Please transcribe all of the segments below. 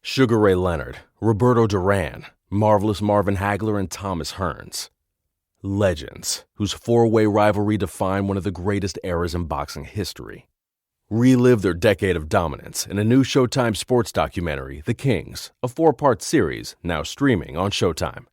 Sugar Ray Leonard, Roberto Duran, Marvelous Marvin Hagler, and Thomas Hearns. Legends, whose four-way rivalry defined one of the greatest eras in boxing history. Relive their decade of dominance in a new Showtime sports documentary, The Kings, a 4-part series now streaming on Showtime.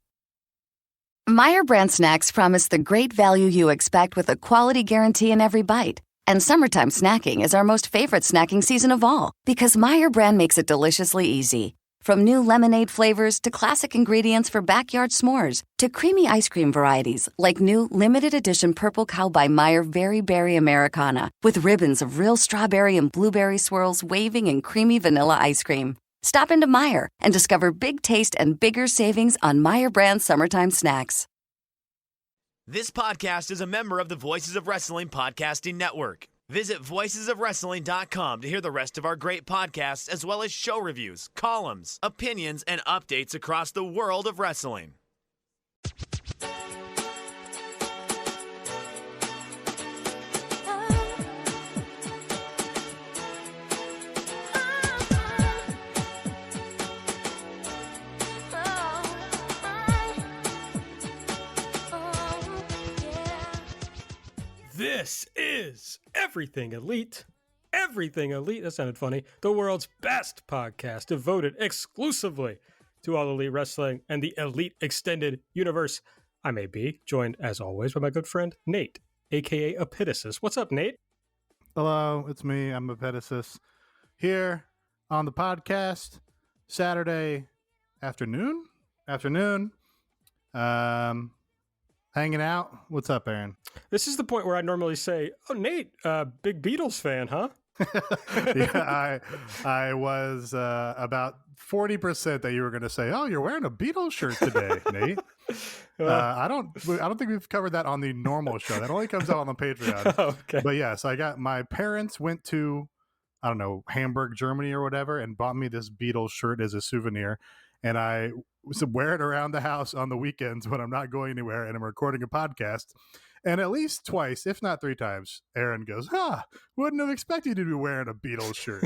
Meyer brand snacks promise the great value you expect with a quality guarantee in every bite. And summertime snacking is our most favorite snacking season of all because Meyer brand makes it deliciously easy. From new lemonade flavors to classic ingredients for backyard s'mores to creamy ice cream varieties like new limited edition Purple Cow by Meyer Very Berry Americana with ribbons of real strawberry and blueberry swirls waving in creamy vanilla ice cream. Stop into Meyer and discover big taste and bigger savings on Meyer brand summertime snacks. This podcast is a member of the Voices of Wrestling Podcasting Network. Visit voicesofwrestling.com to hear the rest of our great podcasts, as well as show reviews, columns, opinions, and updates across the world of wrestling. This is Everything Elite. Everything Elite, that sounded funny. The world's best podcast devoted exclusively to all elite wrestling and the elite extended universe. I may be joined, as always, by my good friend Nate, aka Epitasis. What's up, Nate? Hello, it's me. I'm Epitasis here on the podcast Saturday afternoon. Hanging out. What's up, Aaron? This is the point where I normally say, "Oh, Nate, big Beatles fan, huh?" Yeah, I was about 40% that you were going to say, "Oh, you're wearing a Beatles shirt today, Nate." I don't think we've covered that on the normal show. That only comes out on the Patreon. Okay. But yes, my parents went to, I don't know, Hamburg, Germany or whatever, and bought me this Beatles shirt as a souvenir. And I wear it around the house on the weekends when I'm not going anywhere and I'm recording a podcast. And at least twice, if not 3 times, Aaron goes, wouldn't have expected you to be wearing a Beatles shirt.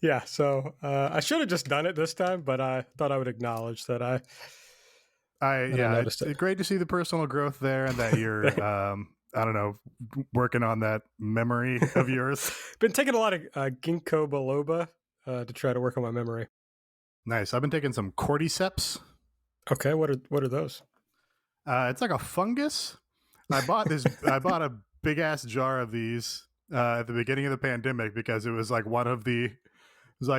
Yeah, so I should have just done it this time, but I thought I would acknowledge that I it's great to see the personal growth there and that you're, I don't know, working on that memory of yours. Been taking a lot of ginkgo biloba to try to work on my memory. Nice. I've been taking some cordyceps. Okay, what are those? It's like a fungus. I bought a big ass jar of these at the beginning of the pandemic because it was like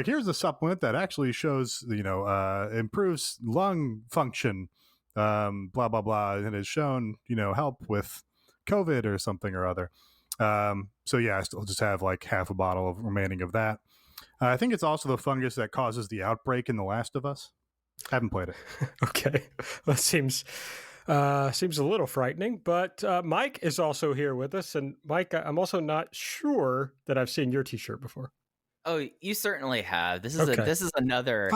here's a supplement that actually shows, improves lung function, blah, blah, blah. And it's shown, help with COVID or something or other. So yeah, I still just have like half a bottle of remaining of that. I think it's also the fungus that causes the outbreak in The Last of Us. Haven't played it. Okay. Well, it seems a little frightening, but Mike is also here with us. And Mike, I'm also not sure that I've seen your t-shirt before. Oh, you certainly have. This is another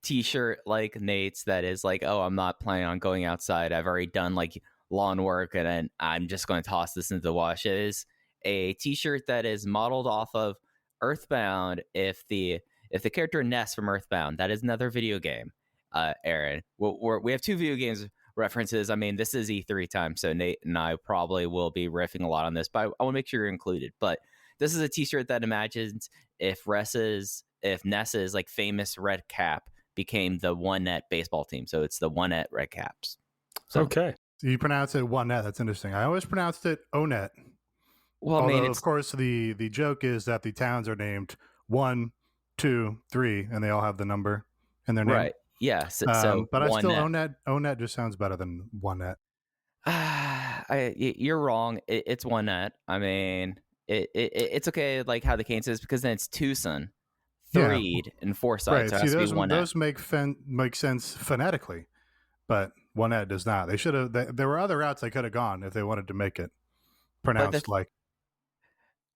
t-shirt like Nate's that is like, oh, I'm not planning on going outside. I've already done like lawn work and then I'm just going to toss this into the wash. It is a t-shirt that is modeled off of Earthbound. If the character Ness from Earthbound, that is another video game, Aaron. We have 2 video games references. I mean, this is E3 time, so Nate and I probably will be riffing a lot on this, but I want to make sure you're included. But this is a t-shirt that imagines if Ness's like famous red cap became the One Net baseball team. So it's the One Net Red Caps. So, okay. So you pronounce it One Net. That's interesting. I always pronounced it O-Net. Well, although, of course, the joke is that the towns are named 1, 2, 3, and they all have the number in their name. Right. Yeah. So but I still Net. O-Net just sounds better than One Net. You're wrong. It's One Net. I mean, it's okay, like how the Canes is, because then it's Tucson, Threed, and Forsyth. Right. So it See, has to be One Net. those make sense phonetically, but One Net does not. They should have. There were other routes they could have gone if they wanted to make it pronounced like.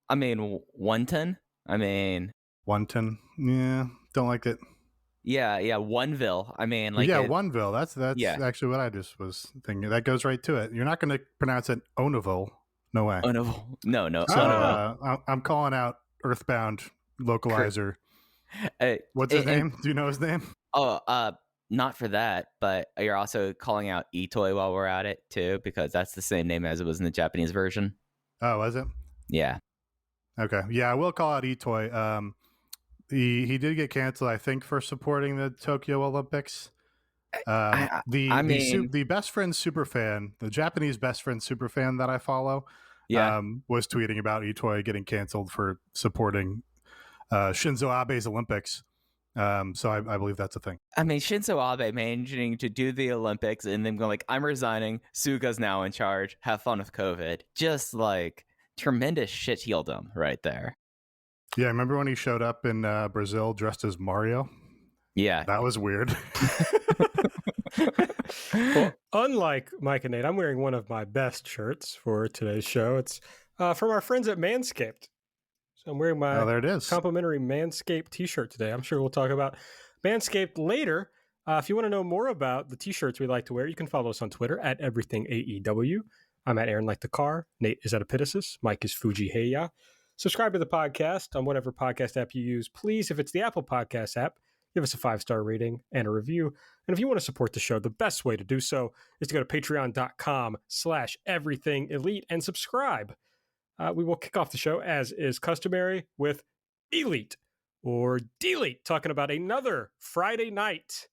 I mean, One-ton. I mean, One-ton. Yeah, don't like it. Yeah, Oneville. I mean, like Oneville. That's actually what I just was thinking. That goes right to it. You're not going to pronounce it Oneville. No way. Oneville. No. So I'm calling out Earthbound localizer What's his name? Do you know his name? Not for that, but you're also calling out Itoi while we're at it too, because that's the same name as it was in the Japanese version. Oh, was it? Yeah. Okay. Yeah, I will call out Itoi. He did get canceled, I think, for supporting the Tokyo Olympics. The best friend superfan, the Japanese best friend superfan that I follow, was tweeting about Itoi getting canceled for supporting Shinzo Abe's Olympics. So I believe that's a thing. I mean, Shinzo Abe managing to do the Olympics and then going like, I'm resigning. Suga's now in charge. Have fun with COVID. Just like tremendous shit heeldom right there. Yeah, remember when he showed up in Brazil dressed as Mario? Yeah. That was weird. Well, unlike Mike and Nate, I'm wearing one of my best shirts for today's show. It's from our friends at Manscaped. So I'm wearing my complimentary Manscaped t-shirt today. I'm sure we'll talk about Manscaped later. If you want to know more about the t-shirts we like to wear, you can follow us on Twitter at EverythingAEW. I'm at Aaron Like the Car. Nate is at Epitasis. Mike is Fuji Heya. Subscribe to the podcast on whatever podcast app you use. Please, if it's the Apple Podcast app, give us a 5-star rating and a review. And if you want to support the show, the best way to do so is to go to patreon.com/everythingelite and subscribe. We will kick off the show, as is customary, with Elite or Delete, talking about another Friday night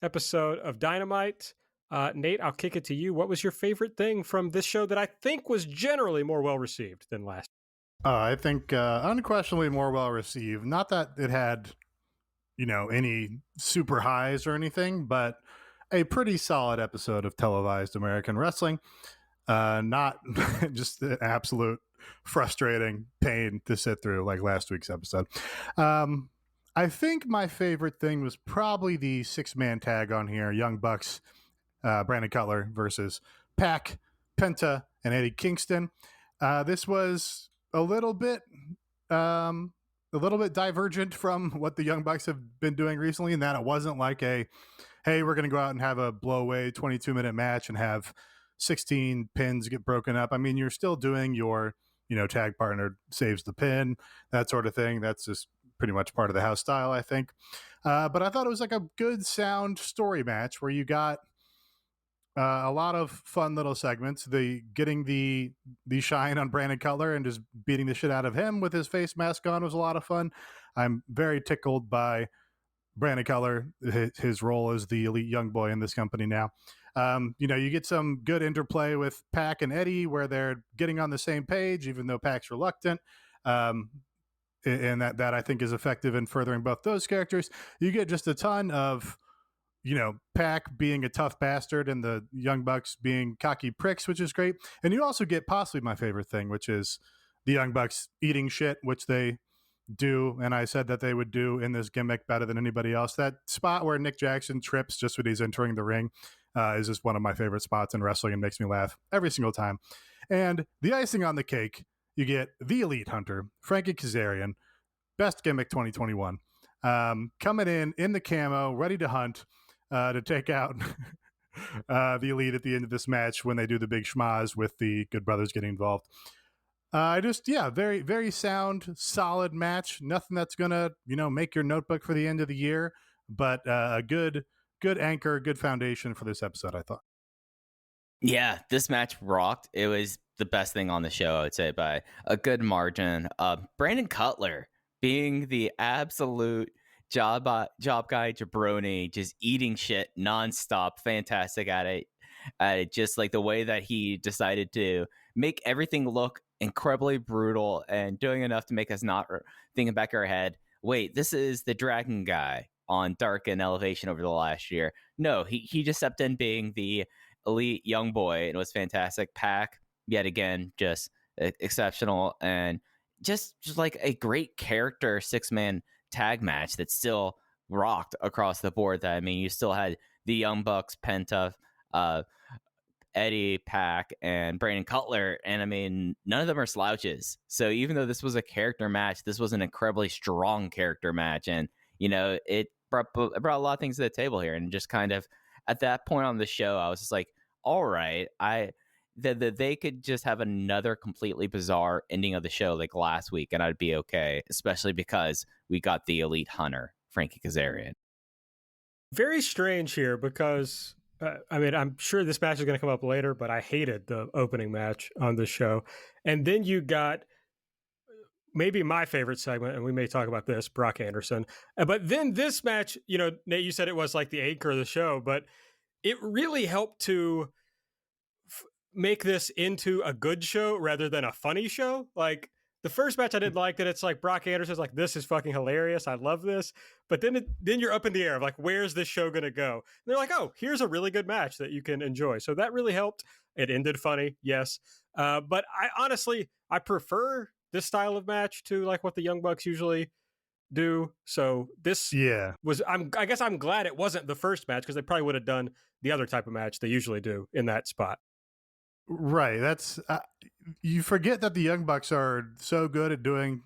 episode of Dynamite. Nate, I'll kick it to you. What was your favorite thing from this show that I think was generally more well-received than last? I think unquestionably more well-received. Not that it had, any super highs or anything, but a pretty solid episode of televised American wrestling. Not just an absolute frustrating pain to sit through like last week's episode. I think my favorite thing was probably the 6-man tag on here, Young Bucks, Brandon Cutler versus Pac, Penta, and Eddie Kingston. This was a little bit divergent from what the Young Bucks have been doing recently, in that it wasn't like hey, we're going to go out and have a blow-away 22-minute match and have 16 pins get broken up. I mean, you're still doing your, tag partner saves the pin, that sort of thing. That's just pretty much part of the house style, I think. But I thought it was like a good sound story match where you got a lot of fun little segments. Getting the shine on Brandon Cutler and just beating the shit out of him with his face mask on was a lot of fun. I'm very tickled by Brandon Cutler, his role as the elite young boy in this company now. You get some good interplay with Pac and Eddie where they're getting on the same page, even though Pac's reluctant. And that I think is effective in furthering both those characters. You get just a ton of, Pac being a tough bastard and the Young Bucks being cocky pricks, which is great. And you also get possibly my favorite thing, which is the Young Bucks eating shit, which they do, and I said that they would do in this gimmick better than anybody else. That spot where Nick Jackson trips just when he's entering the ring is just one of my favorite spots in wrestling and makes me laugh every single time. And the icing on the cake, you get the Elite Hunter, Frankie Kazarian, best gimmick 2021, coming in the camo, ready to hunt, to take out the Elite at the end of this match when they do the big schmaz with the Good Brothers getting involved. Very, very sound, solid match. Nothing that's gonna, make your notebook for the end of the year, but a good anchor, good foundation for this episode, I thought. Yeah, this match rocked. It was the best thing on the show, I would say, by a good margin. Brandon Cutler being the absolute job guy jabroni, just eating shit nonstop, fantastic at it. Just like the way that he decided to make everything look incredibly brutal and doing enough to make us not think in the back of our head, wait, this is the Dragon guy on Dark and Elevation over the last year. No, he just stepped in being the elite young boy, and it was fantastic. Pac, yet again, just exceptional, and just like a great character 6-man tag match that still rocked across the board. That, I mean, you still had the Young Bucks, Penta, Eddie, Pac, and Brandon Cutler, and I mean, none of them are slouches. So even though this was a character match, this was an incredibly strong character match, and it brought a lot of things to the table here. And just kind of at that point on the show, I was just like, all right, they could just have another completely bizarre ending of the show like last week, and I'd be okay, especially because we got the elite hunter, Frankie Kazarian. Very strange here because, I mean, I'm sure this match is going to come up later, but I hated the opening match on the show. And then you got maybe my favorite segment, and we may talk about this, Brock Anderson. But then this match, you know, Nate, you said it was like the anchor of the show, but it really helped to make this into a good show rather than a funny show. Like, the first match I didn't like that it's like Brock Anderson's like, this is fucking hilarious. I love this. But then you're up in the air of like, where's this show going to go? And they're like, oh, here's a really good match that you can enjoy. So that really helped. It ended funny, yes. But I prefer this style of match to like what the Young Bucks usually do. So this was, I guess I'm glad it wasn't the first match because they probably would have done the other type of match they usually do in that spot. Right. That's you forget that the Young Bucks are so good at doing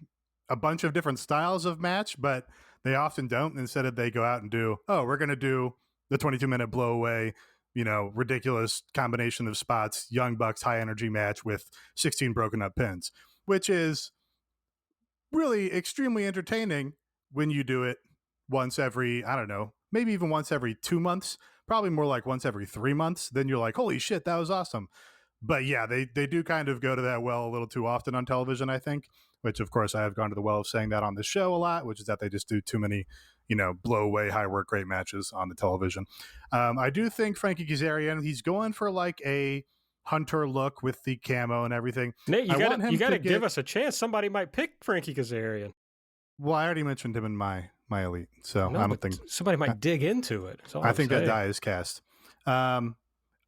a bunch of different styles of match, but they often don't. Instead of they go out and do, we're going to do the 22-minute blow away, you know, ridiculous combination of spots, Young Bucks high energy match with 16 broken up pins, which is really extremely entertaining when you do it once every, I don't know, maybe even once every 2 months, probably more like once every 3 months. Then you're like, holy shit, that was awesome. But yeah, they do kind of go to that well a little too often on television, I think, which of course I have gone to the well of saying that on the show a lot, which is that they just do too many, you know, blow away, high work rate matches on the television. I do think Frankie Kazarian, he's going for like a hunter look with the camo and everything. Nate, you got to give us a chance. Somebody might pick Frankie Kazarian. Well, I already mentioned him in my elite, so I don't think somebody might dig into it. I think that die is cast.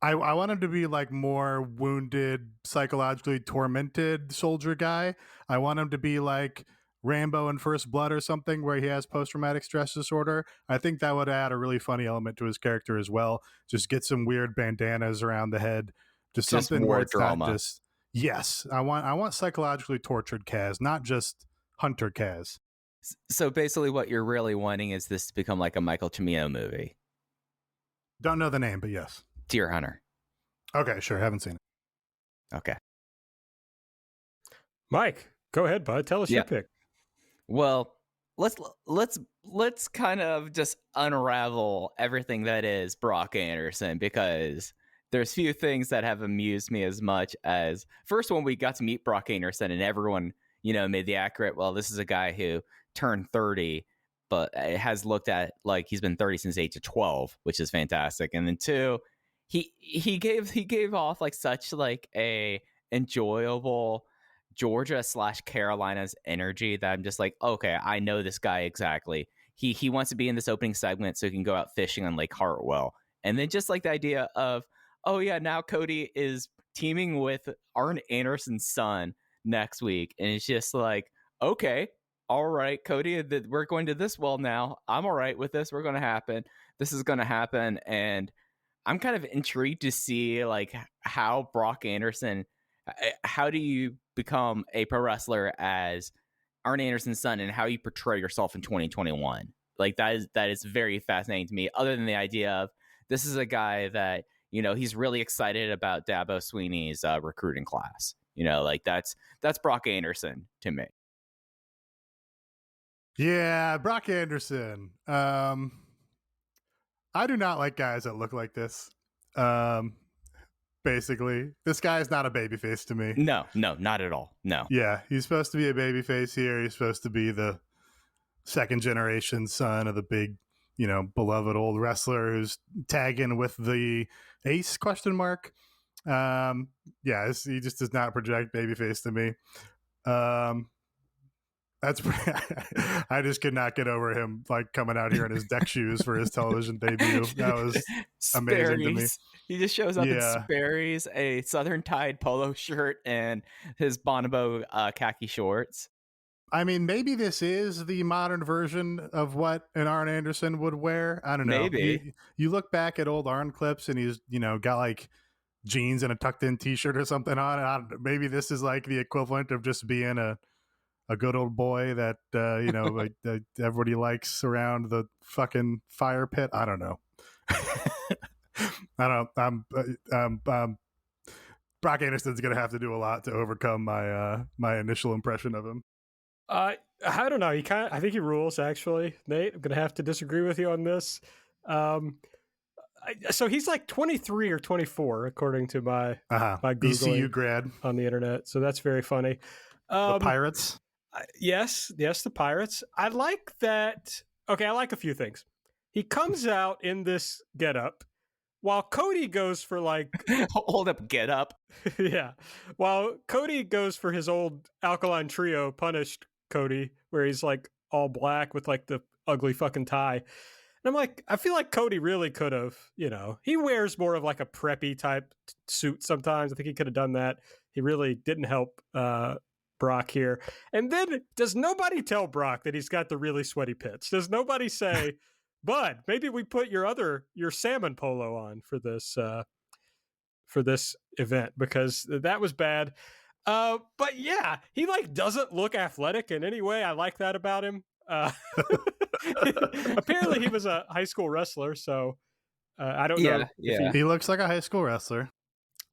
I want him to be like more wounded, psychologically tormented soldier guy. I want him to be like Rambo in First Blood or something where he has post-traumatic stress disorder. I think that would add a really funny element to his character as well. Just get some weird bandanas around the head. Just something where it's drama. Not just, yes, I want psychologically tortured Kaz, not just Hunter Kaz. So basically what you're really wanting is this to become like a Michael Cimino movie. Don't know the name, but yes. Deer Hunter. Okay, sure. Haven't seen it. Okay. Mike, go ahead, bud. Tell us your pick. Well, let's kind of just unravel everything that is Brock Anderson, because there's few things that have amused me as much as first when we got to meet Brock Anderson and everyone, you know, made the accurate, well, this is a guy who turned 30, but it has looked at like he's been 30 since age of 12, which is fantastic. And then two, he gave off like such like a enjoyable Georgia/Carolina's energy that I'm just like, okay, I know this guy exactly. He wants to be in this opening segment so he can go out fishing on Lake Hartwell. And then just like the idea of, oh yeah, now Cody is teaming with Arn Anderson's son next week. And it's just like, okay, all right, Cody, we're going to this well now. I'm all right with this. We're going to happen. This is going to happen. And I'm kind of intrigued to see like how Brock Anderson, how do you become a pro wrestler as Arn Anderson's son and how you portray yourself in 2021? Like that is very fascinating to me, other than the idea of this is a guy that, you know, he's really excited about Dabo Sweeney's recruiting class. You know, like that's Brock Anderson to me. Yeah, Brock Anderson. I do not like guys that look like this. Basically, this guy is not a babyface to me. No, not at all. No. Yeah, he's supposed to be a babyface here. He's supposed to be the second generation son of the big, you know, beloved old wrestler who's tagging with the ace ? Yeah, he just does not project babyface to me. That's I just could not get over him like coming out here in his deck shoes for his television debut. That was amazing to me. He just shows up in Sperry's, a Southern Tide polo shirt, and his Bonobo khaki shorts. I mean, maybe this is the modern version of what an Arn Anderson would wear. I don't know. Maybe. You look back at old Arn clips and he's, you know, got like jeans and a tucked in t-shirt or something on. Maybe this is like the equivalent of just being a good old boy that, you know, like everybody likes around the fucking fire pit. I don't know. Brock Anderson's going to have to do a lot to overcome my initial impression of him. I don't know. I think he rules, actually, Nate. I'm going to have to disagree with you on this. So he's like 23 or 24, according to my Googling ECU grad on the internet. So that's very funny. The Pirates? Yes, the Pirates. I like that. Okay, I like a few things. He comes out in this getup while Cody goes for like hold up, get up. Yeah. While Cody goes for his old Alkaline Trio punished Cody, where he's like all black with like the ugly fucking tie. And I'm like, I feel like Cody really could have, he wears more of like a preppy type suit sometimes. I think he could have done that. He really didn't help Brock here. And then does nobody tell Brock that he's got the really sweaty pits? Does nobody say, Bud, maybe we put your salmon polo on for this event, because that was bad. But yeah, he like doesn't look athletic in any way. I like that about him. Apparently he was a high school wrestler, so I don't know. He looks like a high school wrestler.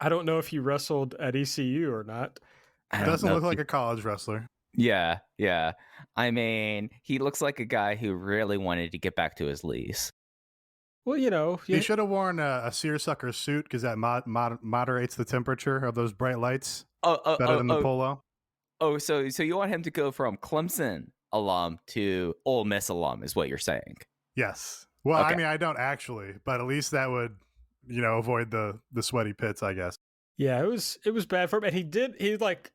I don't know if he wrestled at ECU or not. He doesn't look like a college wrestler. Yeah. I mean, he looks like a guy who really wanted to get back to his lease. Well, he should have worn a seersucker suit, because that moderates the temperature of those bright lights better than the polo. Oh, so you want him to go from Clemson alum to Ole Miss alum, is what you're saying? Yes. Well, okay. I mean, I don't actually, but at least that would, avoid the sweaty pits, I guess. Yeah, it was bad for him, and he like,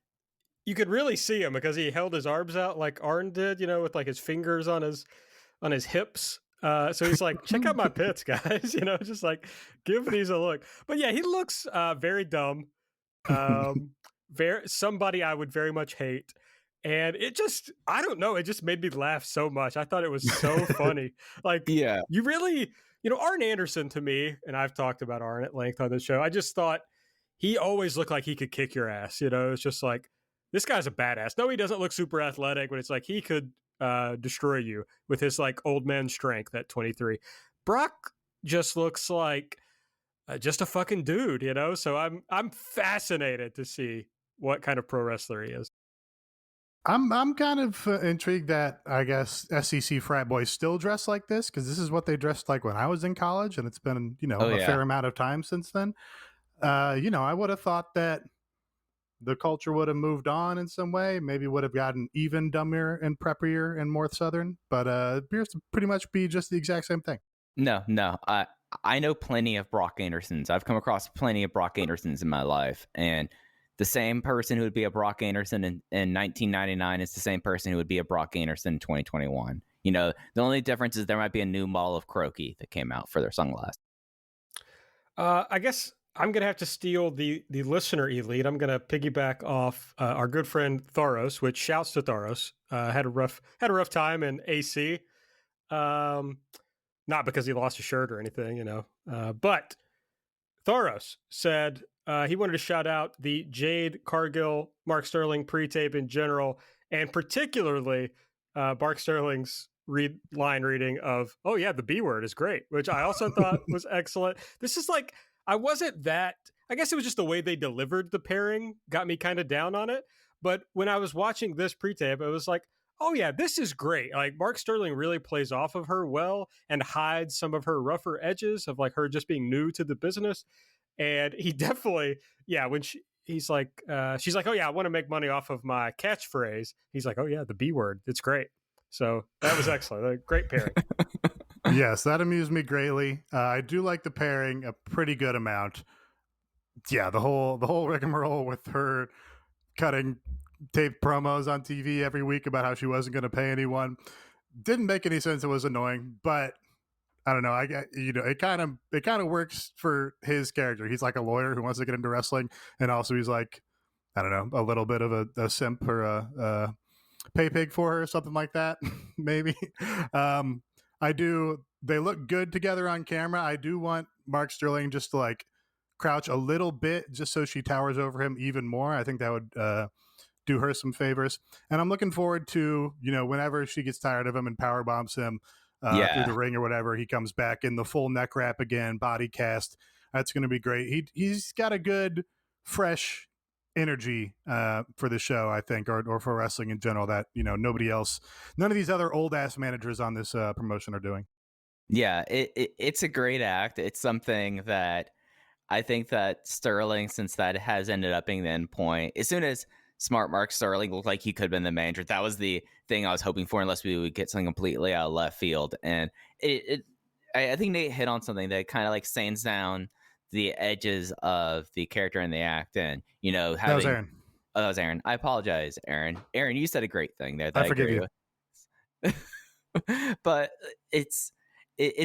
you could really see him because he held his arms out like Arn did, with like his fingers on his hips. So he's like, check out my pits, guys. Just like give these a look. But yeah, he looks very dumb. Somebody I would very much hate. And it just, I don't know, it just made me laugh so much. I thought it was so funny. Like, yeah, you really, Arn Anderson to me, and I've talked about Arn at length on this show, I just thought he always looked like he could kick your ass. It's just like, this guy's a badass. No, he doesn't look super athletic, but it's like he could destroy you with his like old man strength at 23. Brock just looks like just a fucking dude, So I'm fascinated to see what kind of pro wrestler he is. I'm kind of intrigued that I guess SEC frat boys still dress like this, because this is what they dressed like when I was in college, and it's been a fair amount of time since then. I would have thought that the culture would have moved on in some way, maybe would have gotten even dumber and preppier and more Southern, but it appears to pretty much be just the exact same thing. No. I know plenty of Brock Andersons. I've come across plenty of Brock Andersons in my life, and the same person who would be a Brock Anderson in 1999 is the same person who would be a Brock Anderson in 2021. The only difference is there might be a new model of Croaky that came out for their sunglasses. I guess I'm going to have to steal the listener elite. I'm going to piggyback off our good friend Thoros, which shouts to Thoros. Had a rough time in AC. Not because he lost a shirt or anything, but Thoros said he wanted to shout out the Jade Cargill, Mark Sterling pre-tape in general, and particularly Mark Sterling's line reading of, oh yeah, the B word is great, which I also thought was excellent. This is like, I guess it was just the way they delivered the pairing got me kind of down on it. But when I was watching this pre-tape, it was like, oh yeah, this is great. Like Mark Sterling really plays off of her well and hides some of her rougher edges of like her just being new to the business. And he definitely, when he's like, she's like, oh yeah, I want to make money off of my catchphrase. He's like, oh yeah, the B word. It's great. So that was excellent. A great pairing. Yes, that amused me greatly. I do like the pairing a pretty good amount. Yeah, the whole rigmarole with her cutting taped promos on TV every week about how she wasn't going to pay anyone didn't make any sense. It was annoying, but I don't know. It kind of works for his character. He's like a lawyer who wants to get into wrestling, and also he's like, I don't know, a little bit of a simp or a pay pig for her, something like that, maybe. They look good together on camera. I do want Mark Sterling just to like crouch a little bit just so she towers over him even more. I think that would do her some favors. And I'm looking forward to, whenever she gets tired of him and power bombs him through the ring or whatever, he comes back in the full neck wrap again, body cast. That's going to be great. He's got a good, fresh energy for the show, I think, or for wrestling in general that, none of these other old ass managers on this promotion are doing. Yeah, it's a great act. It's something that I think that Sterling, since that has ended up being the end point, as soon as Smart Mark Sterling looked like he could have been the manager, that was the thing I was hoping for, unless we would get something completely out of left field. And I think Nate hit on something that kind of like sands down the edges of the character in the act. And, having... That was Aaron. Oh, that was Aaron. I apologize, Aaron. Aaron, you said a great thing there. I forgive you. But it's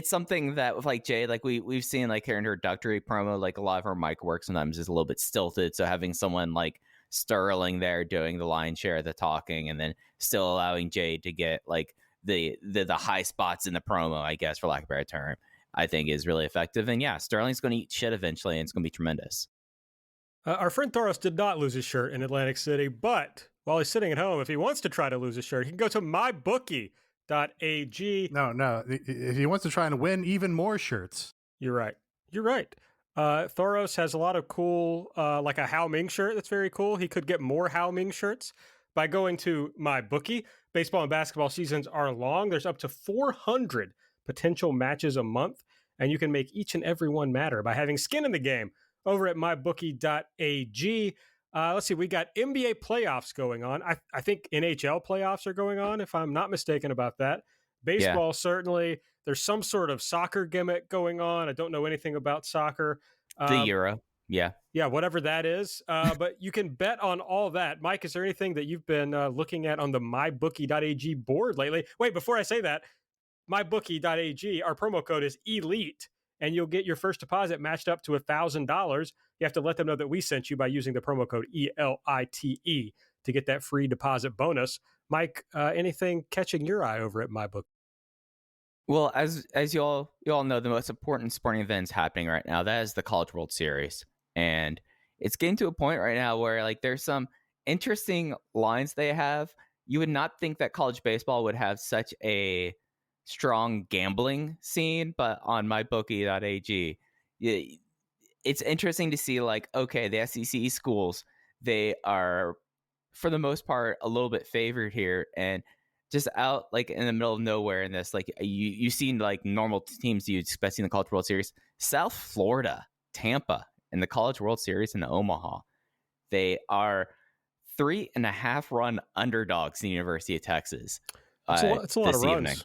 something that with like Jade, like we've seen like her introductory promo, like a lot of her mic work sometimes is a little bit stilted. So having someone like Sterling there doing the lion's share of the talking, and then still allowing Jade to get like the high spots in the promo, I guess, for lack of a better term, I think is really effective. And yeah, Sterling's going to eat shit eventually, and it's going to be tremendous. Our friend Thoros did not lose his shirt in Atlantic City, but while he's sitting at home, if he wants to try to lose his shirt, he can go to mybookie.ag. No. If he wants to try and win even more shirts. You're right. Thoros has a lot of cool, like a Hao Ming shirt that's very cool. He could get more Hao Ming shirts by going to MyBookie. Baseball and basketball seasons are long. There's up to 400 potential matches a month, and you can make each and every one matter by having skin in the game over at mybookie.ag. Let's see, we got NBA playoffs going on. I think NHL playoffs are going on, if I'm not mistaken about that. Baseball, certainly. There's some sort of soccer gimmick going on. I don't know anything about soccer. The Euro. Yeah, whatever that is. But you can bet on all that. Mike, is there anything that you've been looking at on the mybookie.ag board lately? Wait, before I say that, mybookie.ag, our promo code is ELITE, and you'll get your first deposit matched up to $1,000. You have to let them know that we sent you by using the promo code ELITE to get that free deposit bonus. Mike, anything catching your eye over at MyBookie? Well, as you all know, the most important sporting events happening right now, that is the College World Series. And it's getting to a point right now where like there's some interesting lines they have. You would not think that college baseball would have such a strong gambling scene, but on mybookie.ag, it's interesting to see like, okay, the SEC schools, they are for the most part a little bit favored here, and just out like in the middle of nowhere in this, like you see like normal teams you'd expect in the College World Series. South Florida, Tampa, and the College World Series in Omaha, they are 3.5 run underdogs in the University of Texas. It's a lot of evening. runs.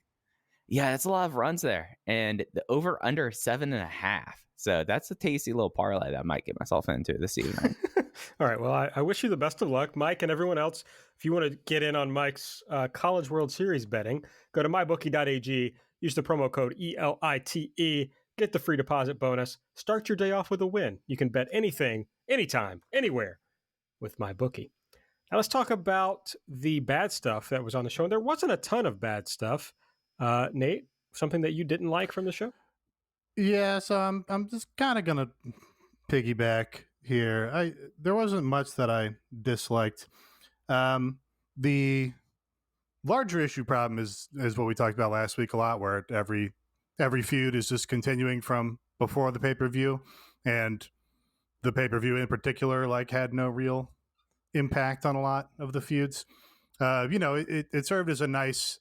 Yeah, it's a lot of runs there, and the over under 7.5. So that's a tasty little parlay that I might get myself into this evening. All right. Well, I wish you the best of luck, Mike, and everyone else. If you want to get in on Mike's College World Series betting, go to mybookie.ag, use the promo code ELITE, get the free deposit bonus, start your day off with a win. You can bet anything, anytime, anywhere with MyBookie. Now let's talk about the bad stuff that was on the show. And there wasn't a ton of bad stuff. Nate, something that you didn't like from the show? Yeah, so I'm just kind of gonna piggyback here. There wasn't much that I disliked. The larger issue problem is what we talked about last week a lot, where every feud is just continuing from before the pay-per-view, and the pay-per-view in particular like had no real impact on a lot of the feuds. It served as a nice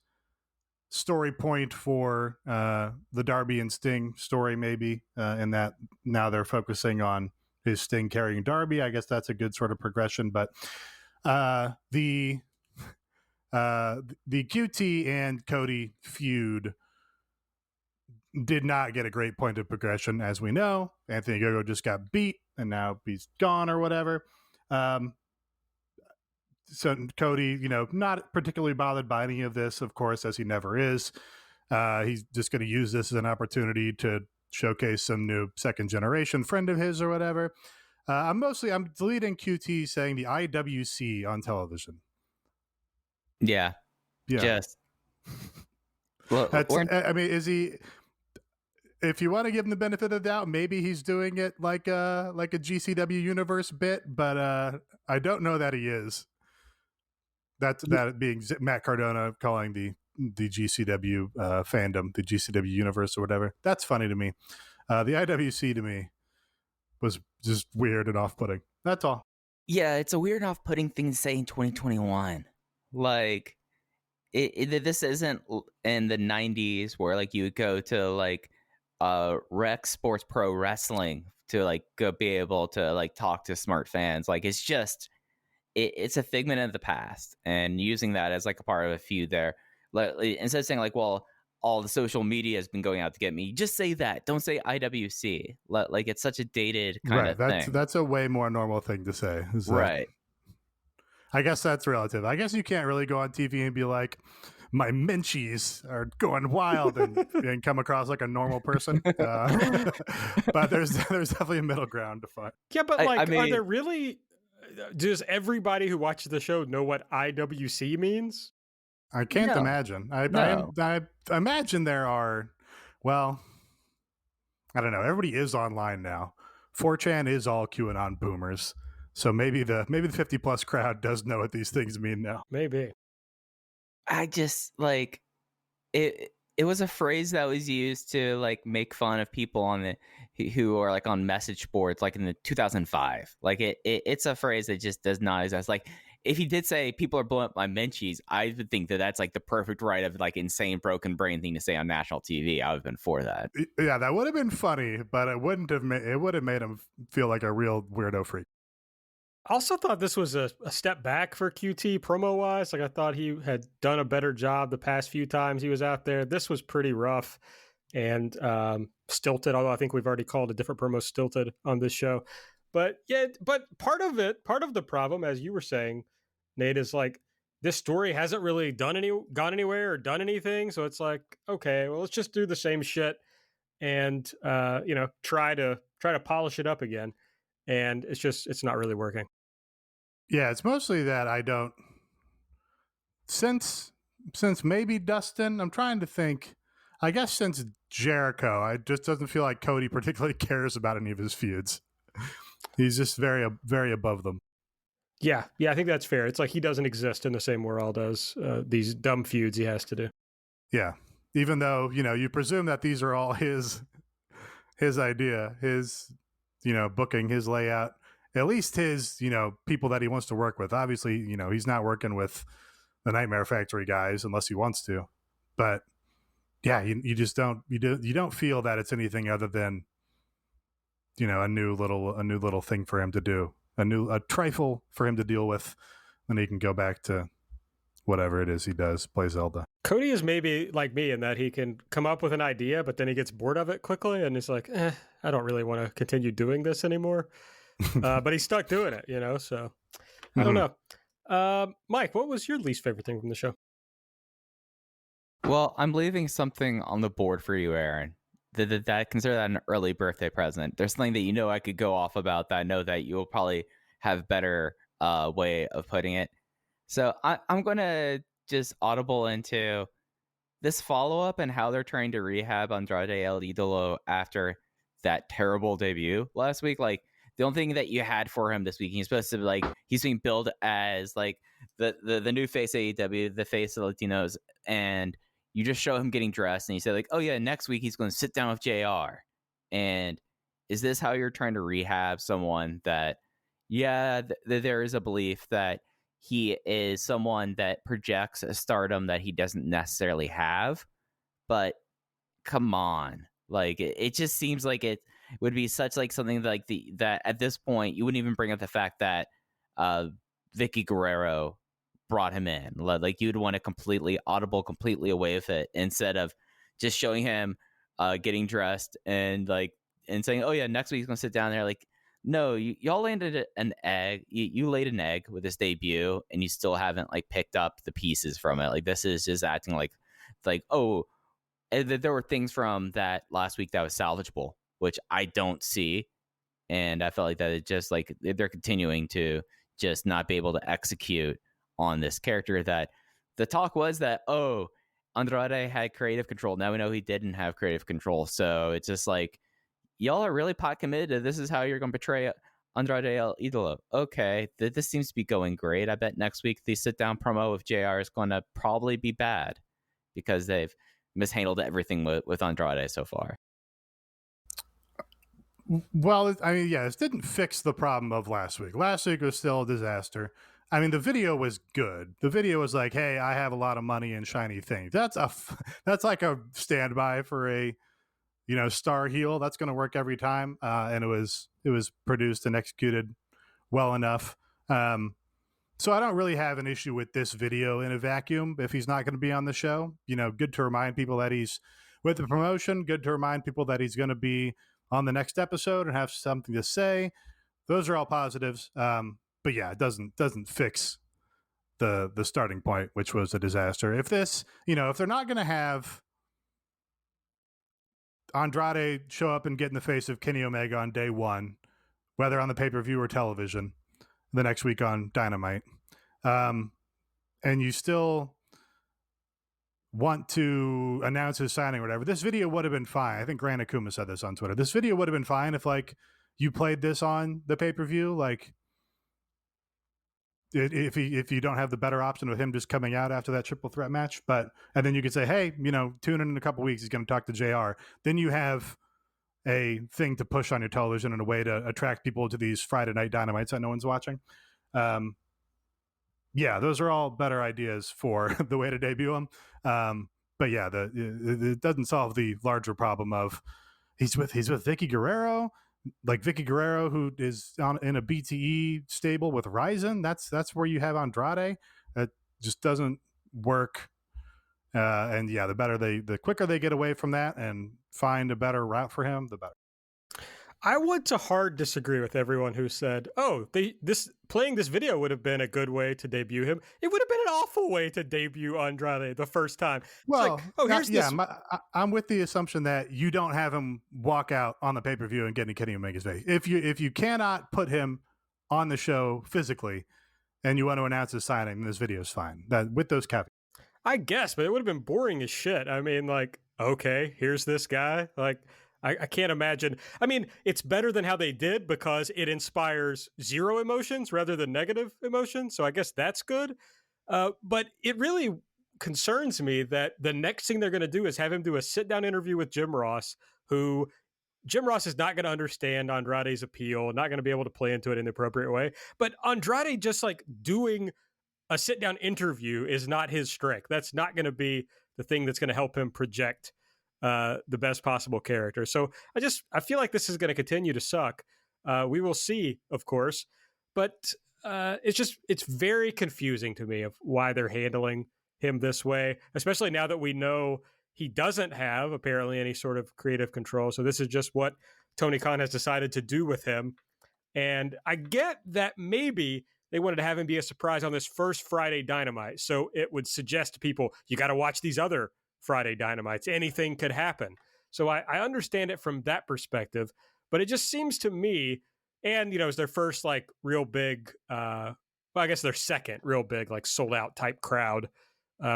story point for the Darby and Sting story, maybe, in that now they're focusing on his Sting carrying Darby. I guess that's a good sort of progression. But the QT and Cody feud did not get a great point of progression, as we know. Anthony Ogogo just got beat, and now he's gone or whatever. So Cody, not particularly bothered by any of this, of course, as he never is. He's just going to use this as an opportunity to showcase some new second generation friend of his or whatever. I'm deleting QT saying the IWC on television. Yeah. Just. Well, is he? If you want to give him the benefit of the doubt, maybe he's doing it like a GCW universe bit, but I don't know that he is. That being Matt Cardona calling the GCW fandom, the GCW universe or whatever. That's funny to me. The IWC to me was just weird and off-putting. That's all. Yeah, it's a weird off-putting thing to say in 2021. Like, this isn't in the 90s where like you would go to like Rec Sports Pro Wrestling to like go be able to like talk to smart fans. Like, it's just it's a figment of the past, and using that as like a part of a feud there. Like, instead of saying like, well, all the social media has been going out to get me, just say that. Don't say IWC. Like, it's such a dated kind of thing. That's a way more normal thing to say. Right. I guess that's relative. I guess you can't really go on TV and be like, my Minchies are going wild and come across like a normal person. But there's definitely a middle ground to find. Yeah, but are there really... Does everybody who watches the show know what IWC means? I can't imagine. I imagine there are, well, I don't know. Everybody is online now. 4chan is all QAnon boomers. So maybe the 50 plus crowd does know what these things mean now. Maybe. I just like it. It was a phrase that was used to like make fun of people on the who are like on message boards, like in the 2005. Like it's a phrase that just does not exist. Like, if he did say people are blowing up my Menchies, I would think that that's like the perfect right of like insane broken brain thing to say on national TV. I would have been for that. Yeah, that would have been funny, but it wouldn't have it would have made him feel like a real weirdo freak. I also thought this was a step back for QT promo-wise. Like, I thought he had done a better job the past few times he was out there. This was pretty rough and stilted, although I think we've already called a different promo stilted on this show. But yeah, but part of the problem, as you were saying, Nate, is like this story hasn't really gone anywhere or done anything. So it's like, okay, well, let's just do the same shit and try to polish it up again. And it's not really working. Yeah, it's mostly that I don't. Since maybe Dustin, I'm trying to think. I guess since Jericho, it just doesn't feel like Cody particularly cares about any of his feuds. He's just very, very above them. Yeah, I think that's fair. It's like he doesn't exist in the same world as these dumb feuds he has to do. Yeah, even though you presume that these are all his idea, his booking, his layout. At least his, people that he wants to work with. Obviously, he's not working with the Nightmare Factory guys unless he wants to. But yeah, you just don't feel that it's anything other than a new little thing for him to do, a trifle for him to deal with, and he can go back to whatever it is he does, play Zelda. Cody is maybe like me in that he can come up with an idea, but then he gets bored of it quickly, and he's like, I don't really want to continue doing this anymore. But he's stuck doing it, so I don't know. Mike, what was your least favorite thing from the show? Well, I'm leaving something on the board for you, Aaron. That consider that an early birthday present. There's something that I could go off about that I know that you'll probably have better way of putting it. So I'm going to just audible into this follow-up and how they're trying to rehab Andrade El Idolo after that terrible debut last week. Like, the only thing that you had for him this week, he's supposed to be like, he's being billed as like the new face of AEW, the face of Latinos, and you just show him getting dressed and you say like, oh yeah, next week he's going to sit down with JR. And is this how you're trying to rehab someone that, there is a belief that he is someone that projects a stardom that he doesn't necessarily have, but come on. Like, it just seems like it would be such like something like that at this point you wouldn't even bring up the fact that Vicky Guerrero brought him in. Like, you'd want to completely away with it instead of just showing him getting dressed and saying, oh yeah, next week he's gonna sit down there. Like, no, y'all landed an egg. You laid an egg with this debut, and you still haven't like picked up the pieces from it. Like, this is just acting like oh. There were things from that last week that was salvageable, which I don't see. And I felt like that it just like they're continuing to just not be able to execute on this character. That the talk was that, oh, Andrade had creative control. Now we know he didn't have creative control. So it's just like, y'all are really pot committed to this is how you're going to portray Andrade El Idolo. Okay, this seems to be going great. I bet next week the sit down promo with JR is going to probably be bad because they've mishandled everything with Andrade so far. Well, I mean, yeah, this didn't fix the problem of last week. Last week was still a disaster. I mean, the video was good. The video was like, "Hey, I have a lot of money and shiny things." That's like a standby for a star heel. That's going to work every time, and it was produced and executed well enough. So I don't really have an issue with this video in a vacuum if he's not going to be on the show. Good to remind people that he's with the promotion. Good to remind people that he's going to be on the next episode and have something to say. Those are all positives. But yeah, it doesn't fix the starting point, which was a disaster. If this, if they're not going to have Andrade show up and get in the face of Kenny Omega on day one, whether on the pay-per-view or television, the next week on Dynamite, and you still want to announce his signing or whatever, this video would have been fine. I think Grant Akuma said this on Twitter. This video would have been fine if you played this on the pay-per-view, if you don't have the better option of him just coming out after that triple threat match, and then you could say, hey, tune in a couple weeks, he's going to talk to JR. Then you have a thing to push on your television and a way to attract people to these Friday Night Dynamites that no one's watching. Yeah, those are all better ideas for the way to debut them. But yeah, it doesn't solve the larger problem of he's with Vicky Guerrero, Vicky Guerrero, who is in a BTE stable with Ryzen. That's where you have Andrade. That just doesn't work. And yeah, the quicker they get away from that and find a better route for him, the better. I would to hard disagree with everyone who said, "Oh, playing this video would have been a good way to debut him." It would have been an awful way to debut Andrade the first time. Well, I'm with the assumption that you don't have him walk out on the pay-per-view and get in Kenny Omega's face. If you cannot put him on the show physically, and you want to announce his signing, then this video is fine. That with those caveats. I guess, but it would have been boring as shit. I mean, okay, here's this guy. I can't imagine. I mean, it's better than how they did because it inspires zero emotions rather than negative emotions. So I guess that's good. But it really concerns me that the next thing they're going to do is have him do a sit-down interview with Jim Ross, who Jim Ross is not going to understand Andrade's appeal, not going to be able to play into it in the appropriate way. But Andrade just doing a sit-down interview is not his strength. That's not going to be the thing that's going to help him project the best possible character. So I feel like this is going to continue to suck. We will see, of course, but it's very confusing to me of why they're handling him this way, especially now that we know he doesn't have apparently any sort of creative control. So this is just what Tony Khan has decided to do with him. And I get that maybe they wanted to have him be a surprise on this first Friday Dynamite. So it would suggest to people, you got to watch these other Friday Dynamites. Anything could happen. So I understand it from that perspective, but it just seems to me, and it's their first real big, I guess their second real big sold out type crowd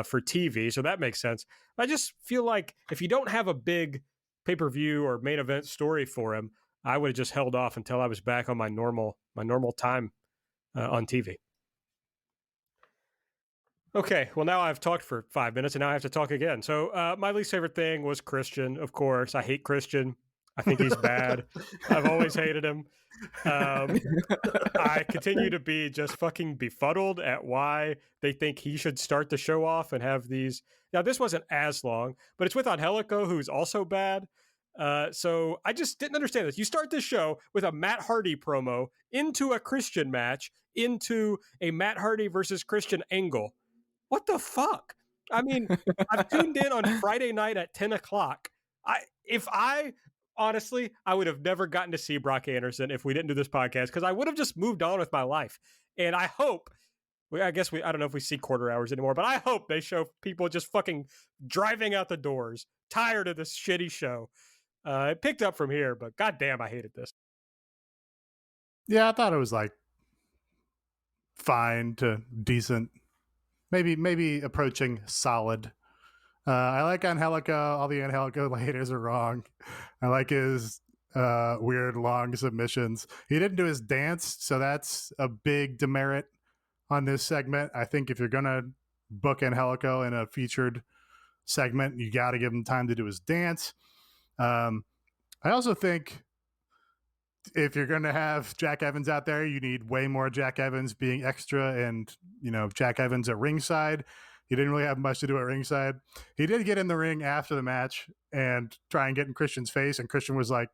for TV. So that makes sense. I just feel like if you don't have a big pay-per-view or main event story for him, I would have just held off until I was back on my normal time on TV. Okay, well, now I've talked for 5 minutes, and now I have to talk again. So my least favorite thing was Christian, of course. I hate Christian. I think he's bad. I've always hated him. I continue to be just fucking befuddled at why they think he should start the show off and have these. Now, this wasn't as long, but it's with Angelico, who's also bad. So I just didn't understand this. You start this show with a Matt Hardy promo into a Christian match, into a Matt Hardy versus Christian angle. What the fuck? I mean, I've tuned in on Friday night at 10 o'clock. Honestly, I would have never gotten to see Brock Anderson if we didn't do this podcast, because I would have just moved on with my life. And I hope, I don't know if we see quarter hours anymore, but I hope they show people just fucking driving out the doors, tired of this shitty show. It picked up from here, but goddamn, I hated this. Yeah, I thought it was fine to decent. Maybe approaching solid. I like Angelico. All the Angelico haters are wrong. I like his weird long submissions. He didn't do his dance, so that's a big demerit on this segment. I think if you're gonna book Angelico in a featured segment, you got to give him time to do his dance. I also think if you're going to have Jack Evans out there, you need way more Jack Evans being extra and, Jack Evans at ringside. He didn't really have much to do at ringside. He did get in the ring after the match and try and get in Christian's face. And Christian was like,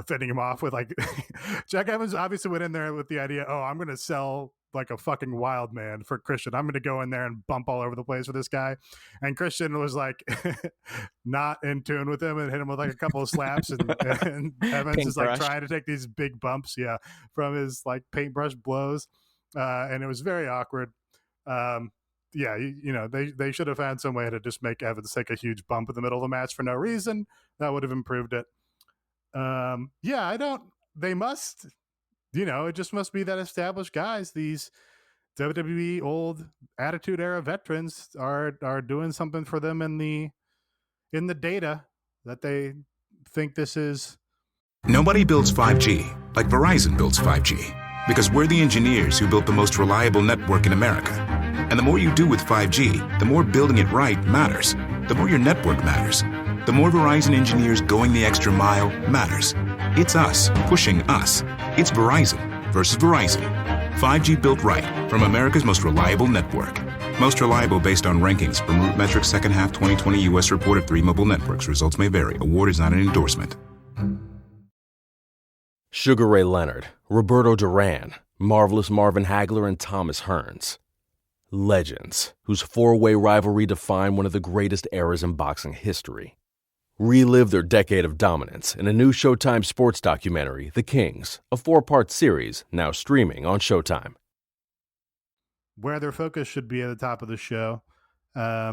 fending him off with like, Jack Evans obviously went in there with the idea, oh, I'm going to sell like a fucking wild man for Christian. I'm going to go in there and bump all over the place for this guy. And Christian was like not in tune with him and hit him with like a couple of slaps. And Evans is like trying to take these big bumps, from his like paintbrush blows. And it was very awkward. They should have found some way to just make Evans take a huge bump in the middle of the match for no reason. That would have improved it. They must, it just must be that established guys, these WWE old Attitude Era veterans are doing something for them in the data that they think this is. Nobody builds 5G like Verizon builds 5G, because we're the engineers who built the most reliable network in America. And the more you do with 5G, the more building it right matters. The more your network matters. The more Verizon engineers going the extra mile matters. It's us pushing us. It's Verizon versus Verizon. 5G built right from America's most reliable network. Most reliable based on rankings from RootMetrics second half 2020 U.S. report of 3 mobile networks. Results may vary. Award is not an endorsement. Sugar Ray Leonard, Roberto Duran, Marvelous Marvin Hagler, and Thomas Hearns. Legends, whose four-way rivalry defined one of the greatest eras in boxing history. Relive their decade of dominance in a new Showtime sports documentary, The Kings, a 4-part series now streaming on Showtime. Where their focus should be at the top of the show. I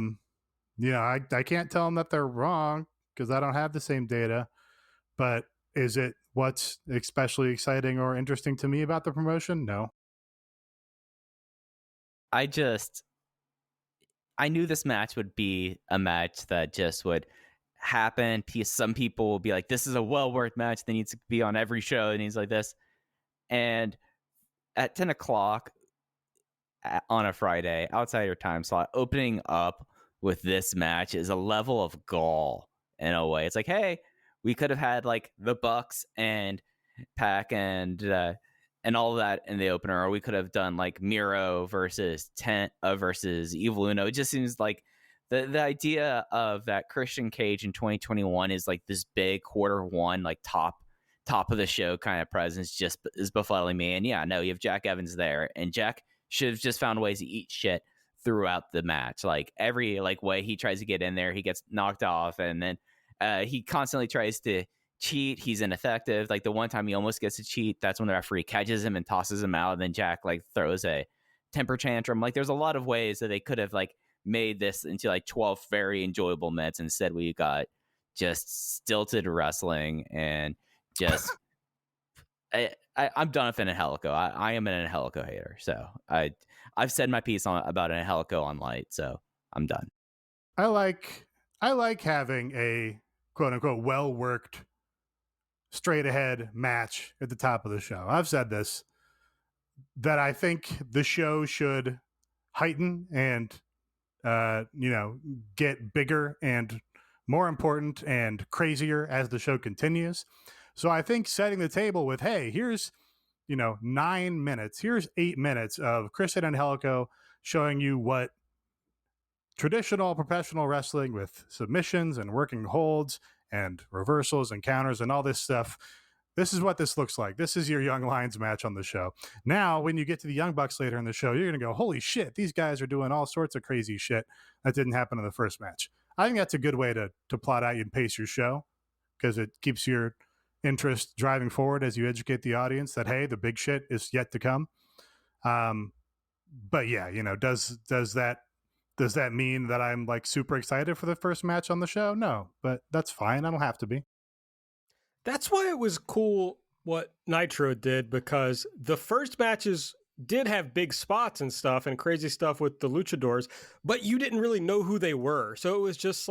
can't tell them that they're wrong because I don't have the same data, but is it what's especially exciting or interesting to me about the promotion? No. I knew this match would be a match that just would happen. Some people will be like, this is a well-worth match that needs to be on every show. And he's like this. And at 10 o'clock on a Friday, outside your time slot, opening up with this match is a level of gall in a way. It's like, hey, we could have had like the Bucks and Pac and all of that in the opener, or we could have done like Miro versus versus Evil Uno. It just seems like the idea of that Christian Cage in 2021 is like this big Q1, like top of the show kind of presence just is befuddling me. And you have Jack Evans there, and Jack should have just found ways to eat shit throughout the match. Like every way he tries to get in there, he gets knocked off, and then he constantly tries to cheat. He's ineffective. Like the one time he almost gets to cheat, that's when the referee catches him and tosses him out, and then Jack throws a temper tantrum. Like there's a lot of ways that they could have made this into 12 very enjoyable minutes. Instead we got just stilted wrestling and just I'm done with Angelico. I am an Angelico hater, so I've said my piece about Angelico on Light, so I'm done. I like having a quote unquote well worked straight ahead match at the top of the show. I've said this, that I think the show should heighten and get bigger and more important and crazier as the show continues. So I think setting the table with, hey, here's 9 minutes, here's 8 minutes of Christian Angelico showing you what traditional professional wrestling with submissions and working holds and reversals and counters and all this stuff. This is what this looks like. This is your Young Lions match on the show. Now, when you get to the Young Bucks later in the show, you're going to go, holy shit, these guys are doing all sorts of crazy shit that didn't happen in the first match. I think that's a good way to plot out and pace your show, because it keeps your interest driving forward as you educate the audience that, hey, the big shit is yet to come. But yeah, does that mean that I'm super excited for the first match on the show? No, but that's fine. I don't have to be. That's why it was cool what Nitro did, because the first matches did have big spots and stuff and crazy stuff with the luchadors, but you didn't really know who they were. So it was just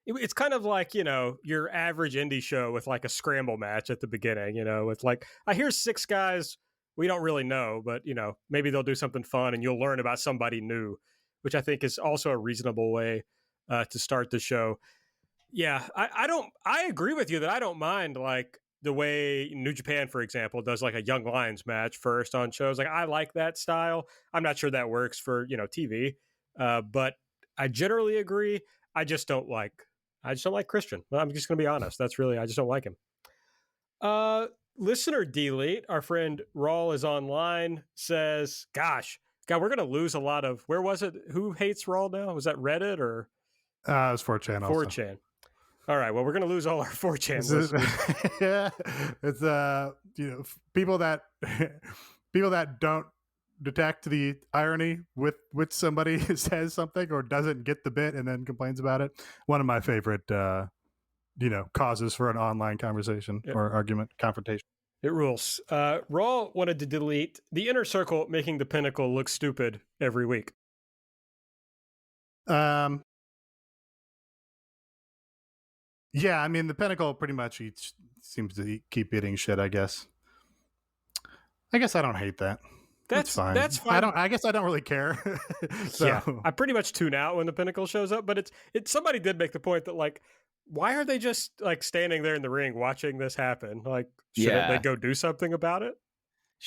it's kind of like, your average indie show with a scramble match at the beginning, with I hear 6 guys we don't really know, but maybe they'll do something fun and you'll learn about somebody new, which I think is also a reasonable way to start the show. Yeah, I agree with you that I don't mind the way New Japan, for example, does like a Young Lions match first on shows. Like, I like that style. I'm not sure that works for, TV. But I generally agree. I just don't like Christian. I'm just going to be honest. I just don't like him. Listener Delete, our friend Rawl is online, says, gosh, God, we're going to lose a lot of, where was it? Who hates Rawl now? Was that Reddit or? It was 4chan also. 4chan. All right. Well, we're going to lose all our 4chan listeners. Yeah. It's, people that don't detect the irony with which somebody says something or doesn't get the bit and then complains about it. One of my favorite, causes for an online conversation or argument, confrontation. It rules. Raw wanted to delete the Inner Circle making the Pinnacle look stupid every week. Yeah, I mean, the Pinnacle pretty much seems to keep eating shit, I guess. I don't hate that. That's fine. That's fine. I guess I don't really care. So. Yeah, I pretty much tune out when the Pinnacle shows up, but it's somebody did make the point that, like, why are they just like standing there in the ring watching this happen? Like, shouldn't they go do something about it?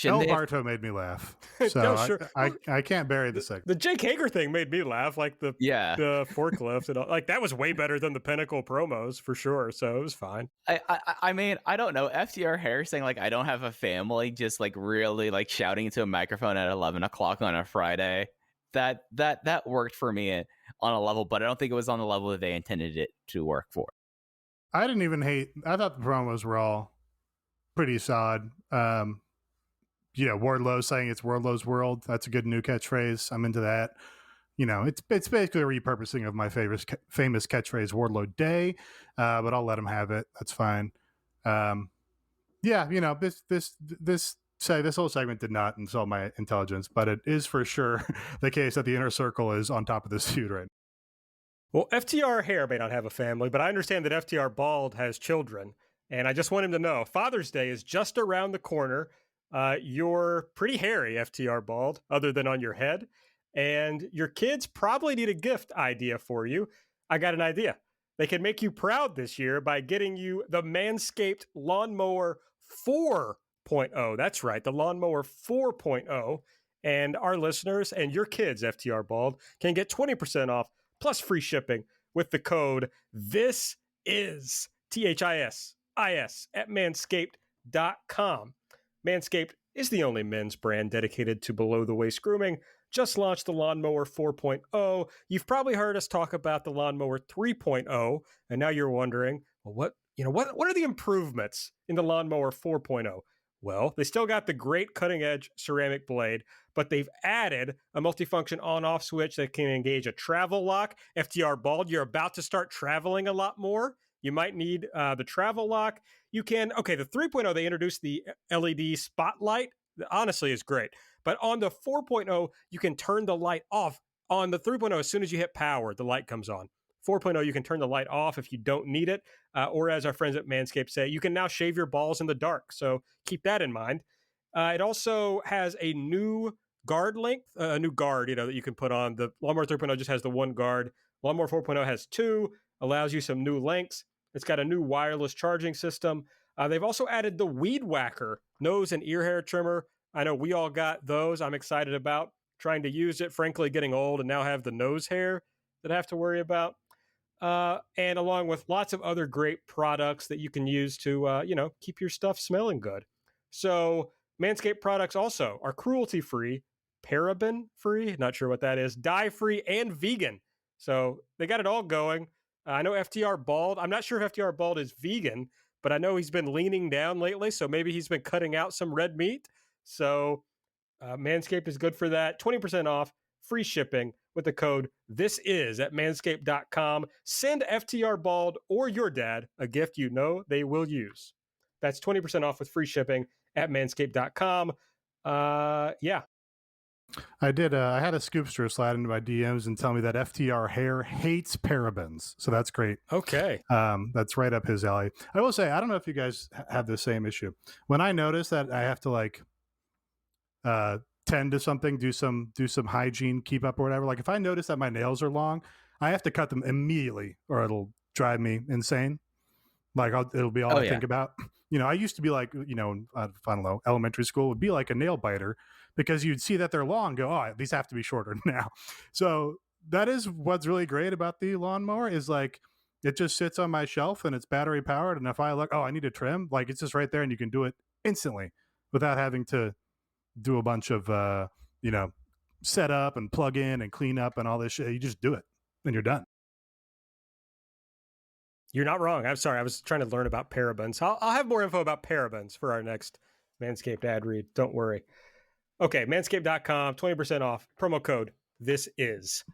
El Barto made me laugh. So no, sure. I can't bury the segment. The Jake Hager thing made me laugh, like the forklift and all. Like, that was way better than the Pinnacle promos for sure. So it was fine. I mean, I don't know. FDR Harris saying like I don't have a family, just like really like shouting into a microphone at 11 o'clock on a Friday. That worked for me on a level, but I don't think it was on the level that they intended it to work for. I didn't even hate. I thought the promos were all pretty solid. Wardlow saying it's Wardlow's world. That's a good new catchphrase. I'm into that. It's basically a repurposing of my famous catchphrase, Wardlow Day, but I'll let him have it. That's fine. This whole segment did not insult my intelligence, but it is for sure the case that the Inner Circle is on top of this feud right now. Well, FTR Hair may not have a family, but I understand that FTR Bald has children, and I just want him to know Father's Day is just around the corner. You're pretty hairy, FTR Bald, other than on your head. And your kids probably need a gift idea for you. I got an idea. They can make you proud this year by getting you the Manscaped Lawnmower 4.0. That's right, the Lawnmower 4.0. And our listeners and your kids, FTR Bald, can get 20% off plus free shipping with the code THISIS, THISIS, at manscaped.com. Manscaped is the only men's brand dedicated to below-the-waist grooming. Just launched the Lawnmower 4.0. You've probably heard us talk about the Lawnmower 3.0, and now you're wondering, well, what are the improvements in the Lawnmower 4.0? Well, they still got the great cutting-edge ceramic blade, but they've added a multifunction on-off switch that can engage a travel lock. FTR Bald, you're about to start traveling a lot more. You might need the travel lock. The 3.0, they introduced the LED spotlight. Honestly, is great. But on the 4.0, you can turn the light off. On the 3.0, as soon as you hit power, the light comes on. 4.0, you can turn the light off if you don't need it. Or as our friends at Manscaped say, you can now shave your balls in the dark. So keep that in mind. It also has a new guard length, a new guard, that you can put on. The Lawnmower 3.0 just has the one guard. Lawnmower 4.0 has two, allows you some new lengths. It's got a new wireless charging system. They've also added the Weed Whacker nose and ear hair trimmer. I know we all got those. I'm excited about trying to use it. Frankly, getting old and now have the nose hair that I have to worry about. And along with lots of other great products that you can use to, keep your stuff smelling good. So Manscaped products also are cruelty-free, paraben-free, not sure what that is, dye-free, and vegan. So they got it all going. I know FTR Bald. I'm not sure if FTR Bald is vegan, but I know he's been leaning down lately, so maybe he's been cutting out some red meat. So Manscaped is good for that. 20% off, free shipping with the code THISIS at manscaped.com. Send FTR Bald or your dad a gift they will use. That's 20% off with free shipping at manscaped.com. Yeah. I did. I had a scoopster slide into my DMs and tell me that FTR Hair hates parabens. So that's great. Okay. That's right up his alley. I will say, I don't know if you guys have the same issue. When I notice that I have to tend to something, do some hygiene, keep up or whatever. Like if I notice that my nails are long, I have to cut them immediately or it'll drive me insane. Like it'll be all I think about. I used to be like, I don't know, elementary school would be like a nail biter because you'd see that they're long and go, oh, these have to be shorter now. So that is what's really great about the lawnmower is like, it just sits on my shelf and it's battery powered. And if I look, I need a trim, like it's just right there and you can do it instantly without having to do a bunch of, set up and plug in and clean up and all this shit. You just do it and you're done. You're not wrong. I'm sorry. I was trying to learn about parabens. I'll have more info about parabens for our next Manscaped ad read. Don't worry. Okay, manscaped.com, 20% off. Promo code This Is.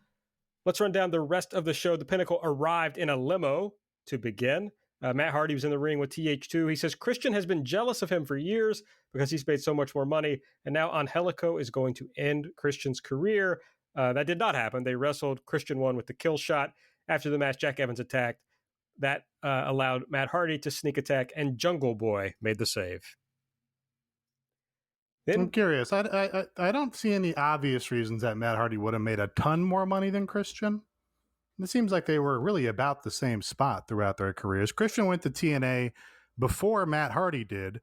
Let's run down the rest of the show. The Pinnacle arrived in a limo to begin. Matt Hardy was in the ring with TH2. He says Christian has been jealous of him for years because he's made so much more money. And now Angelico is going to end Christian's career. That did not happen. They wrestled. Christian won with the kill shot. After the match, Jack Evans attacked. That allowed Matt Hardy to sneak attack, and Jungle Boy made the save. Then, I'm curious. I don't see any obvious reasons that Matt Hardy would have made a ton more money than Christian. It seems like they were really about the same spot throughout their careers. Christian went to TNA before Matt Hardy did,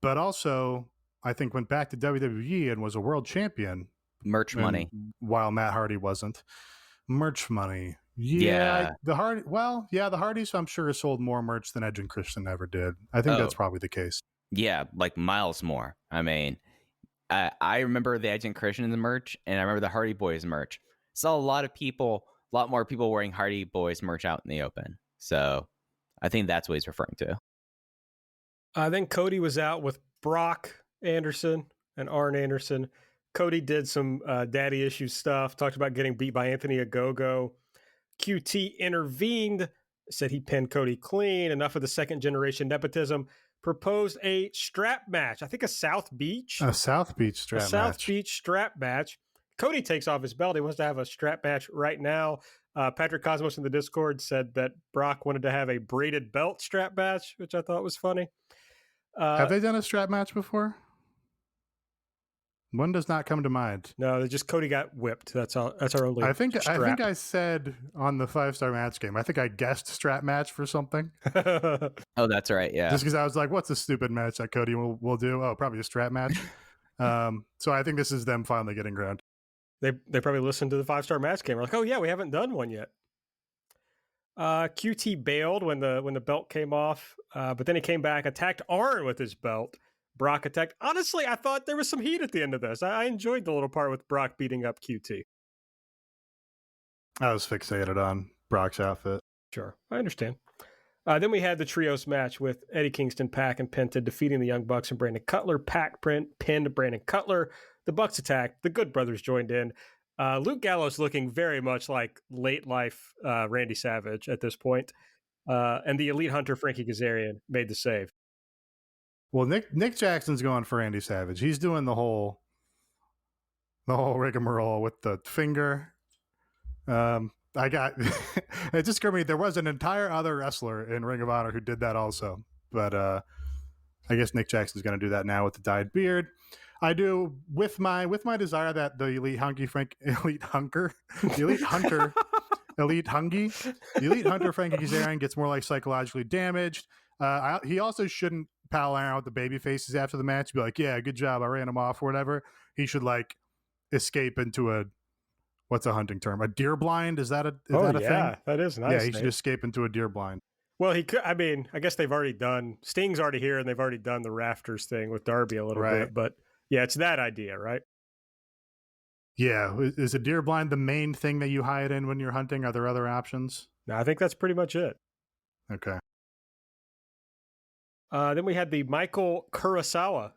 but also I think went back to WWE and was a world champion. Merch money. While Matt Hardy wasn't. Merch money. Yeah. The Hardys I'm sure sold more merch than Edge and Christian ever did. I think that's probably the case. Yeah, like miles more. I mean, I remember the Edge and Christian in the merch, and I remember the Hardy Boys merch. Saw a lot more people wearing Hardy Boys merch out in the open. So I think that's what he's referring to. Then Cody was out with Brock Anderson and Arn Anderson. Cody did some daddy issue stuff, talked about getting beat by Anthony Ogogo. QT intervened, said he pinned Cody clean. Enough of the second generation nepotism. Proposed a strap match. I think a South Beach strap match. Cody takes off his belt. He wants to have a strap match right now. Patrick Cosmos in the Discord said that Brock wanted to have a braided belt strap match, which I thought was funny. Have they done a strap match before? One does not come to mind. No, they just Cody got whipped. That's all. That's our only. I think I said on the 5-star match game. I think I guessed strap match for something. Oh, that's right. Yeah. Just because I was like, "What's a stupid match that Cody will do?" Oh, probably a strap match. So I think this is them finally getting ground. They probably listened to the 5-star match game. We're like, "Oh yeah, we haven't done one yet." QT bailed when the belt came off, but then he came back, attacked Arn with his belt. Brock attacked. Honestly, I thought there was some heat at the end of this. I enjoyed the little part with Brock beating up QT. I was fixated on Brock's outfit. Sure, I understand. Then we had the trios match with Eddie Kingston, Pac, and Penta defeating the Young Bucks and Brandon Cutler. Pac pinned Brandon Cutler. The Bucks attacked. The Good Brothers joined in. Luke Gallows looking very much like late life Randy Savage at this point. And the Elite Hunter, Frankie Kazarian, made the save. Well, Nick Jackson's going for Randy Savage. He's doing the whole rigmarole with the finger. It just occurred to me there was an entire other wrestler in Ring of Honor who did that also, but I guess Nick Jackson's going to do that now with the dyed beard. I do with my desire that the Elite Hunter Frankie Kazarian gets more like psychologically damaged. He also shouldn't pal around with the baby faces after the match. Be like, yeah, good job, I ran him off or whatever. He should like escape into what's a hunting term? A deer blind? Is that a thing? Yeah, that is nice. Yeah, he should escape into a deer blind. Well, he could. I mean, I guess they've already done. Sting's already here, and they've already done the rafters thing with Darby a little bit. But yeah, it's that idea, right? Yeah, is a deer blind the main thing that you hide in when you're hunting? Are there other options? No, I think that's pretty much it. Okay. Then we had the Michael Kurosawa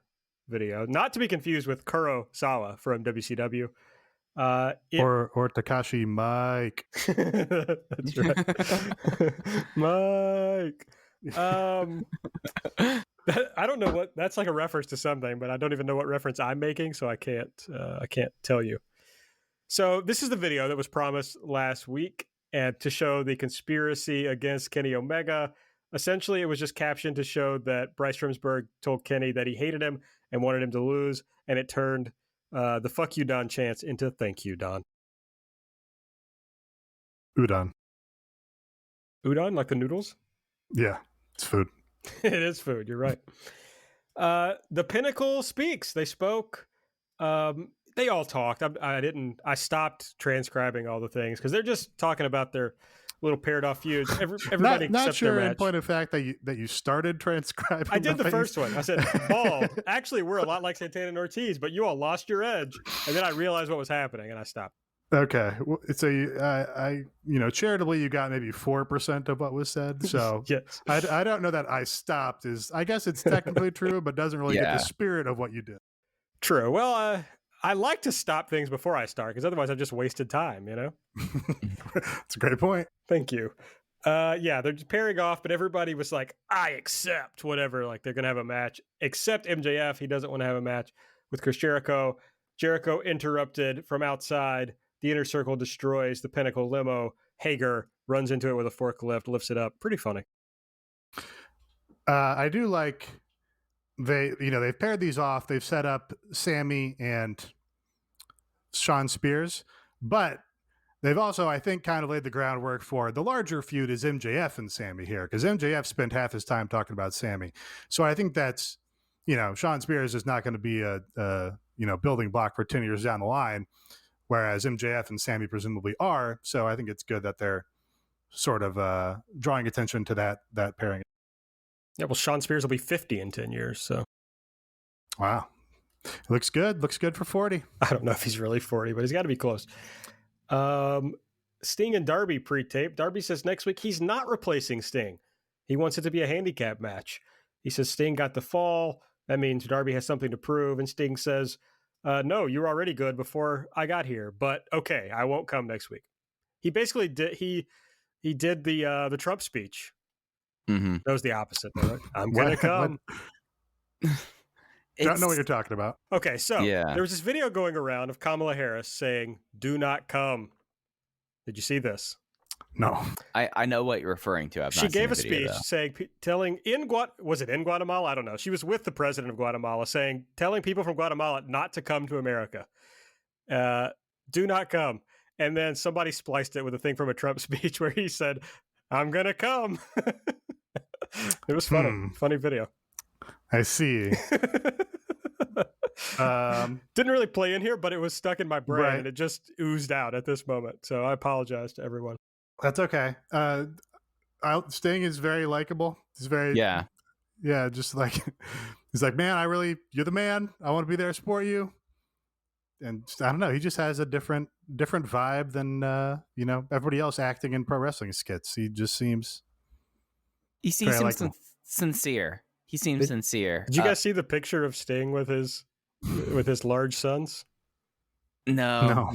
video, not to be confused with Kurosawa from WCW. Or Takashi Mike. That's right. Mike. I don't know what that's like a reference to something, but I don't even know what reference I'm making, so I can't tell you. So this is the video that was promised last week, and to show the conspiracy against Kenny Omega. Essentially, it was just captioned to show that Bryce Remsburg told Kenny that he hated him and wanted him to lose, and it turned the "fuck you, Don" chants into "thank you, Don." Udon, like the noodles. Yeah, it's food. It is food. You're right. The Pinnacle speaks. They spoke. They all talked. I stopped transcribing all the things because they're just talking about their little paired off feuds. Everybody not except sure their in match. point of fact that you started transcribing. I did the first one. I said, "Ball." Actually, we're a lot like Santana and Ortiz, but you all lost your edge. And then I realized what was happening, and I stopped. Okay, so I charitably you got maybe 4% of what was said. So yes. I don't know that I stopped. I guess it's technically true, but doesn't really get the spirit of what you did. True. Well, I like to stop things before I start because otherwise I've just wasted time. That's a great point. Thank you. They're just pairing off, but everybody was like, I accept whatever. Like they're going to have a match, except MJF. He doesn't want to have a match with Chris Jericho. Jericho interrupted from outside. The Inner Circle destroys the Pinnacle limo. Hager runs into it with a forklift, lifts it up. Pretty funny. I do like they've paired these off. They've set up Sammy and Sean Spears, but they've also, I think, kind of laid the groundwork for the larger feud is MJF and Sammy here, because MJF spent half his time talking about Sammy. So I think that's, Sean Spears is not going to be a building block for 10 years down the line, whereas MJF and Sammy presumably are. So I think it's good that they're sort of drawing attention to that pairing. Yeah, well, Sean Spears will be 50 in 10 years, so. Wow. Looks good. Looks good for 40. I don't know if he's really 40, but he's got to be close. Sting and Darby pre-tape. Darby says next week he's not replacing Sting. He wants it to be a handicap match. He says Sting got the fall. That means Darby has something to prove. And Sting says, no, you were already good before I got here, but okay, I won't come next week. He basically did. He did the Trump speech. Mm-hmm. That was the opposite. Though, right? I'm gonna come. Don't know what you're talking about. Okay, so there was this video going around of Kamala Harris saying, "Do not come." Did you see this? No. I know what you're referring to. She gave a speech saying, was it in Guatemala? I don't know. She was with the president of Guatemala telling people from Guatemala not to come to America. Do not come. And then somebody spliced it with a thing from a Trump speech where he said, I'm going to come. It was funny. Funny video. I see. Didn't really play in here, but it was stuck in my brain and it just oozed out at this moment. So I apologize to everyone. That's okay. Sting is very likable. He's very just like he's like, man, you're the man. I want to be there to support you. And I don't know, he just has a different vibe than everybody else acting in pro wrestling skits. He just seems sincere. He seems sincere. Did you guys see the picture of Sting with his large sons? No.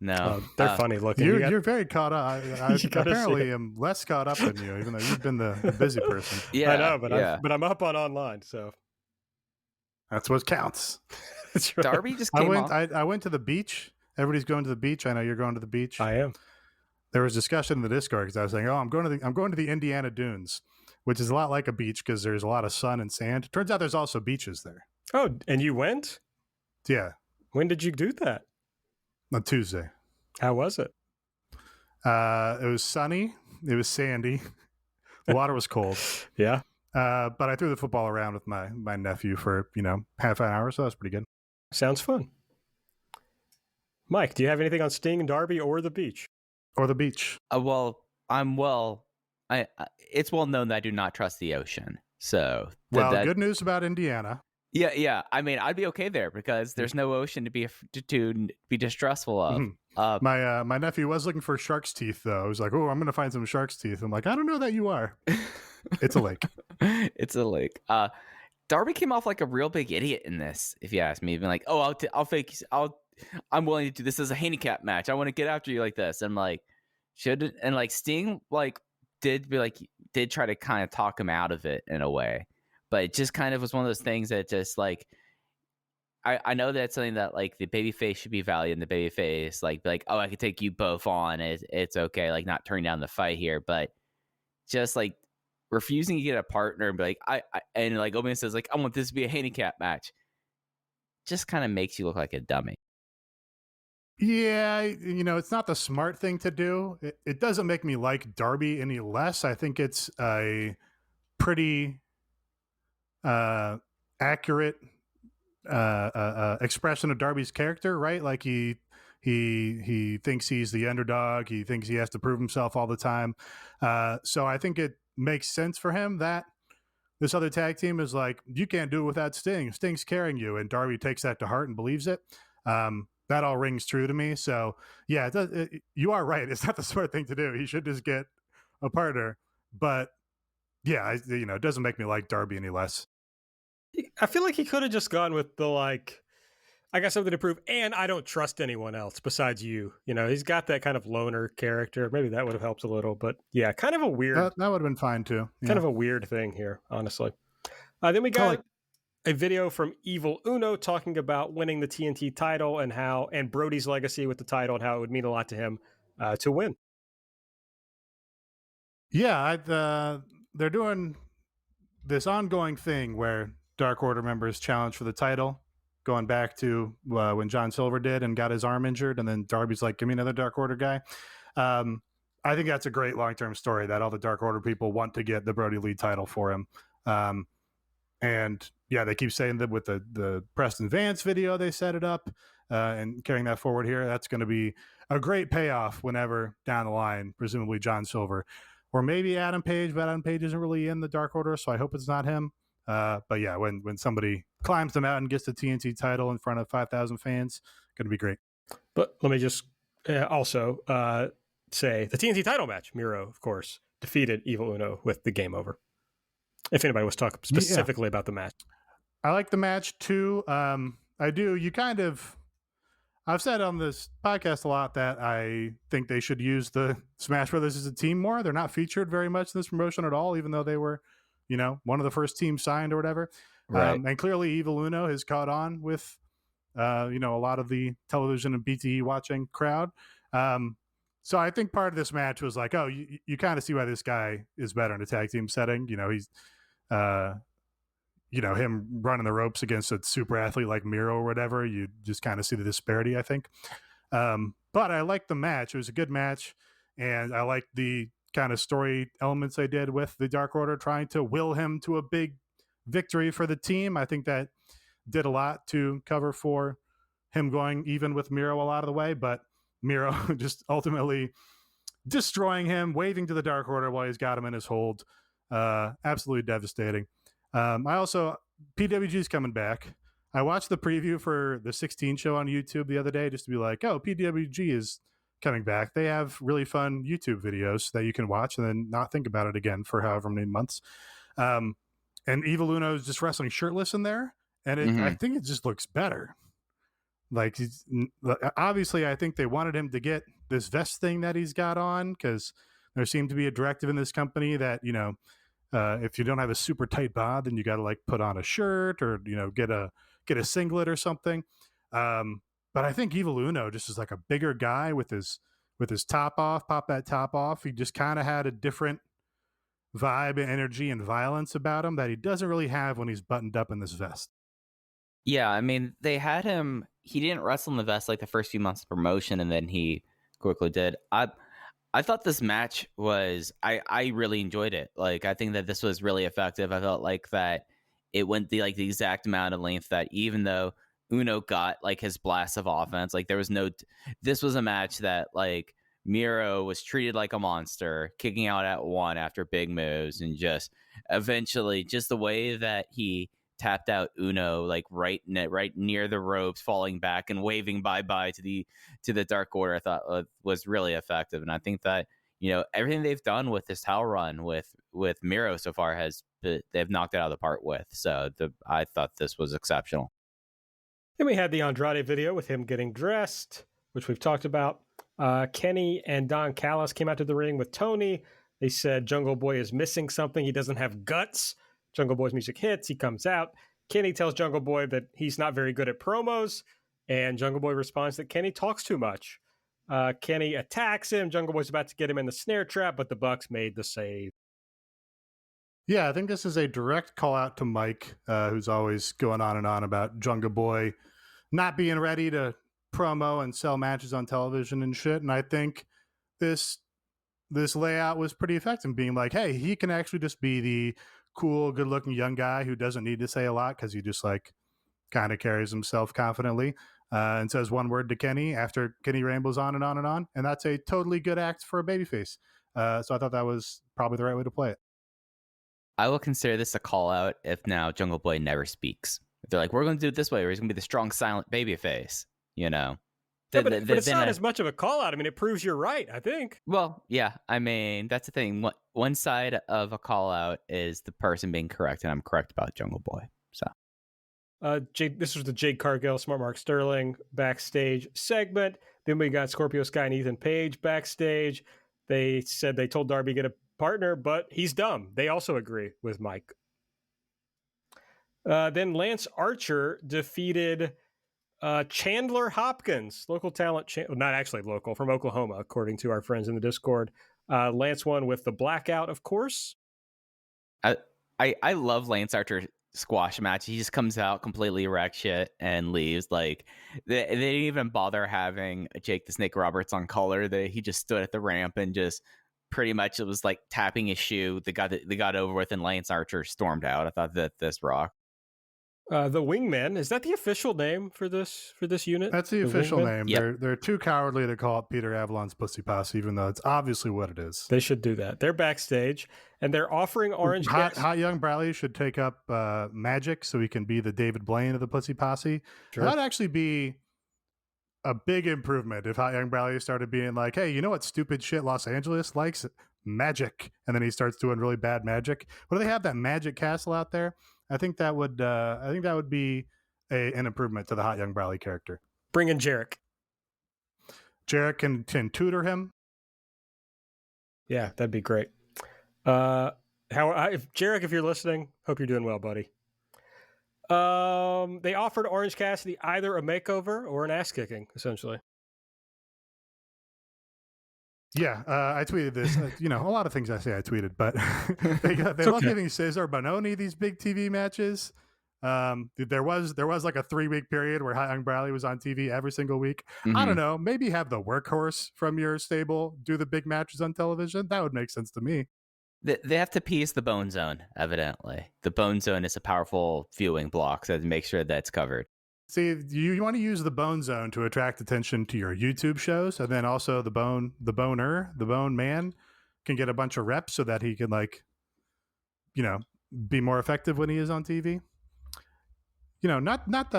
They're funny looking. You're very caught up. I apparently am less caught up than you, even though you've been the busy person. Yeah, I know, but I'm up on online, so that's what counts. That's right. Darby just came off. I went to the beach. Everybody's going to the beach. I know you're going to the beach. I am. There was discussion in the Discord because I was saying, I'm going to the Indiana Dunes, which is a lot like a beach because there's a lot of sun and sand. Turns out there's also beaches there. Oh, and you went? Yeah. When did you do that? On Tuesday. How was it? It was sunny. It was sandy. The water was cold. Yeah. But I threw the football around with my nephew for, half an hour. So that was pretty good. Sounds fun. Mike, do you have anything on Sting and Darby or the beach? Or the beach? It's well known that I do not trust the ocean. So good news about Indiana. Yeah. I mean, I'd be okay there because there's no ocean to be distrustful of. Mm-hmm. My nephew was looking for shark's teeth, though. I was like, "Oh, I'm going to find some shark's teeth." I'm like, "I don't know that you are." It's a lake. It's a lake. Darby came off like a real big idiot in this, if you ask me. Even like, "Oh, I'm willing to do this as a handicap match. I want to get after you like this." I'm like, Sting did try to kind of talk him out of it in a way. But it just kind of was one of those things that just like, I know that's something that like the babyface should be valued in the babyface, like oh, I could take you both on. It's okay, like not turning down the fight here, but just like refusing to get a partner and be like and like Owen says like I want this to be a handicap match, just kind of makes you look like a dummy. Yeah, it's not the smart thing to do. It doesn't make me like Darby any less. I think it's a pretty accurate expression of Darby's character, right? Like he thinks he's the underdog. He thinks he has to prove himself all the time. So I think it makes sense for him that this other tag team is like, you can't do it without Sting. Sting's carrying you, and Darby takes that to heart and believes it. That all rings true to me. So yeah, you are right. It's not the smart thing to do. He should just get a partner. But yeah, it doesn't make me like Darby any less. I feel like he could have just gone with the I got something to prove, and I don't trust anyone else besides you. He's got that kind of loner character. Maybe that would have helped a little, but yeah, kind of a weird. That would have been fine too. Yeah. Kind of a weird thing here, honestly. Then we got a video from Evil Uno talking about winning the TNT title and Brody's legacy with the title and how it would mean a lot to him to win. Yeah, they're doing this ongoing thing where Dark Order members challenge for the title, going back to when John Silver did and got his arm injured, and then Darby's like, give me another Dark Order guy. I think that's a great long-term story that all the Dark Order people want to get the Brody Lee title for him. And yeah, they keep saying that with the Preston Vance video, they set it up and carrying that forward here. That's going to be a great payoff whenever down the line, presumably John Silver or maybe Adam Page, but Adam Page isn't really in the Dark Order, so I hope it's not him. But yeah, when somebody climbs the mountain, gets the TNT title in front of 5,000 fans, going to be great. But let me just also say the TNT title match, Miro, of course, defeated Evil Uno with the game over. If anybody was talking specifically about the match. I like the match too. I do. I've said on this podcast a lot that I think they should use the Smash Brothers as a team more. They're not featured very much in this promotion at all, even though they were, one of the first teams signed or whatever. Right. And clearly Evil Uno has caught on with, a lot of the television and BTE watching crowd. So I think part of this match was like, oh, you kind of see why this guy is better in a tag team setting. He's, him running the ropes against a super athlete like Miro or whatever. You just kind of see the disparity, I think. But I liked the match. It was a good match. And I liked the kind of story elements they did with the Dark Order trying to will him to a big victory for the team. I think that did a lot to cover for him going even with Miro a lot of the way, but Miro just ultimately destroying him, waving to the Dark Order while he's got him in his hold. Absolutely devastating. PWG's coming back. I watched the preview for the 16 show on YouTube the other day just to be like, oh, PWG is coming back. They have really fun YouTube videos that you can watch and then not think about it again for however many months. And Evil Uno is just wrestling shirtless in there. And I think it just looks better. Like, obviously, I think they wanted him to get this vest thing that he's got on because there seemed to be a directive in this company that, if you don't have a super tight bod, then you got to like put on a shirt or, get a singlet or something. But I think Evil Uno just is like a bigger guy with his top off, pop that top off. He just kind of had a different vibe and energy and violence about him that he doesn't really have when he's buttoned up in this vest. Yeah, I mean, they had him. He didn't wrestle in the vest like the first few months of promotion, and then he quickly did. I thought this match was, I really enjoyed it. Like, I think that this was really effective. I felt like that it went the exact amount of length that even though Uno got like his blast of offense, like this was a match that like Miro was treated like a monster, kicking out at one after big moves, and just eventually just the way that he tapped out Uno like right near the ropes, falling back and waving bye-bye to the Dark Order, I thought was really effective. And I think that everything they've done with this title run with Miro so far they've knocked it out of the park with. So I thought this was exceptional. Then we had the Andrade video with him getting dressed, which we've talked about. Kenny and Don Callis came out to the ring with Tony. They said Jungle Boy is missing something. He doesn't have guts. Jungle Boy's music hits. He comes out. Kenny tells Jungle Boy that he's not very good at promos, and Jungle Boy responds that Kenny talks too much. Kenny attacks him. Jungle Boy's about to get him in the snare trap, but the Bucks made the save. Yeah, I think this is a direct call out to Mike, who's always going on and on about Jungle Boy not being ready to promo and sell matches on television and shit. And I think this layout was pretty effective, being like, hey, he can actually just be the cool, good-looking young guy who doesn't need to say a lot because he just like kind of carries himself confidently and says one word to Kenny after Kenny rambles on and on and on, and that's a totally good act for a babyface. So I thought that was probably the right way to play it. I will consider this a call out if now Jungle Boy never speaks. If they're like, we're going to do it this way, or he's going to be the strong, silent babyface, you know. Yeah, but it's not as much of a call out. I mean, it proves you're right, I think. Well, yeah. I mean, that's the thing. One side of a call out is the person being correct, and I'm correct about Jungle Boy. So, this was the Jade Cargill, Smart Mark Sterling backstage segment. Then we got Scorpio Sky and Ethan Page backstage. They said they told Darby get a partner, but he's dumb. They also agree with Mike. Then Lance Archer defeated Chandler Hopkins, local talent, not actually local, from Oklahoma, according to our friends in the Discord. Lance won with the blackout, of course. I love Lance Archer squash match. He just comes out completely wreck shit and leaves. Like they didn't even bother having Jake the Snake Roberts on color. He just stood at the ramp and just pretty much it was like tapping his shoe. They got over with, and Lance Archer stormed out. I thought that this rocked. The Wingman, is that the official name for this unit? That's the official name. Yep. They're too cowardly to call it Peter Avalon's Pussy Posse, even though it's obviously what it is. They should do that. They're backstage, and they're offering orange. Hot Young Bradley should take up Magic so he can be the David Blaine of the Pussy Posse. Sure. That'd actually be a big improvement if Hot Young Bradley started being like, hey, you know what stupid shit Los Angeles likes? Magic. And then he starts doing really bad magic. What do they have, that Magic Castle out there? I think that would be an improvement to the Hot Young Bradley character. Bring in Jarek. Jarek can tutor him. Yeah, that'd be great. Jarek, if you're listening, hope you're doing well, buddy. They offered Orange Cassidy either a makeover or an ass kicking, essentially. Yeah, I tweeted this. A lot of things I say I tweeted, but they love giving Cesar Bononi these big TV matches. There was like a 3-week period where Hot Young Bradley was on TV every single week. Mm-hmm. I don't know. Maybe have the workhorse from your stable do the big matches on television. That would make sense to me. They have to piece the Bone Zone, evidently. The Bone Zone is a powerful viewing block, so make sure that's covered. See, you want to use the Bone Zone to attract attention to your YouTube shows, and then also the Bone Man can get a bunch of reps so that he can be more effective when he is on TV. Not that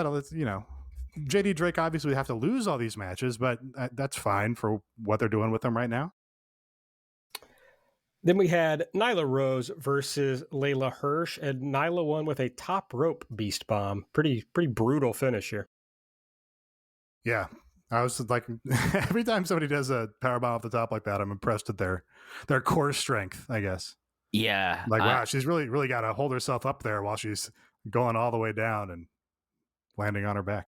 JD Drake obviously would have to lose all these matches, but that's fine for what they're doing with them right now. Then we had Nyla Rose versus Layla Hirsch, and Nyla won with a top rope beast bomb. Pretty brutal finish here. Yeah, I was like, every time somebody does a powerbomb off the top like that, I'm impressed at their core strength, I guess. Yeah, like wow, she's really got to hold herself up there while she's going all the way down and landing on her back.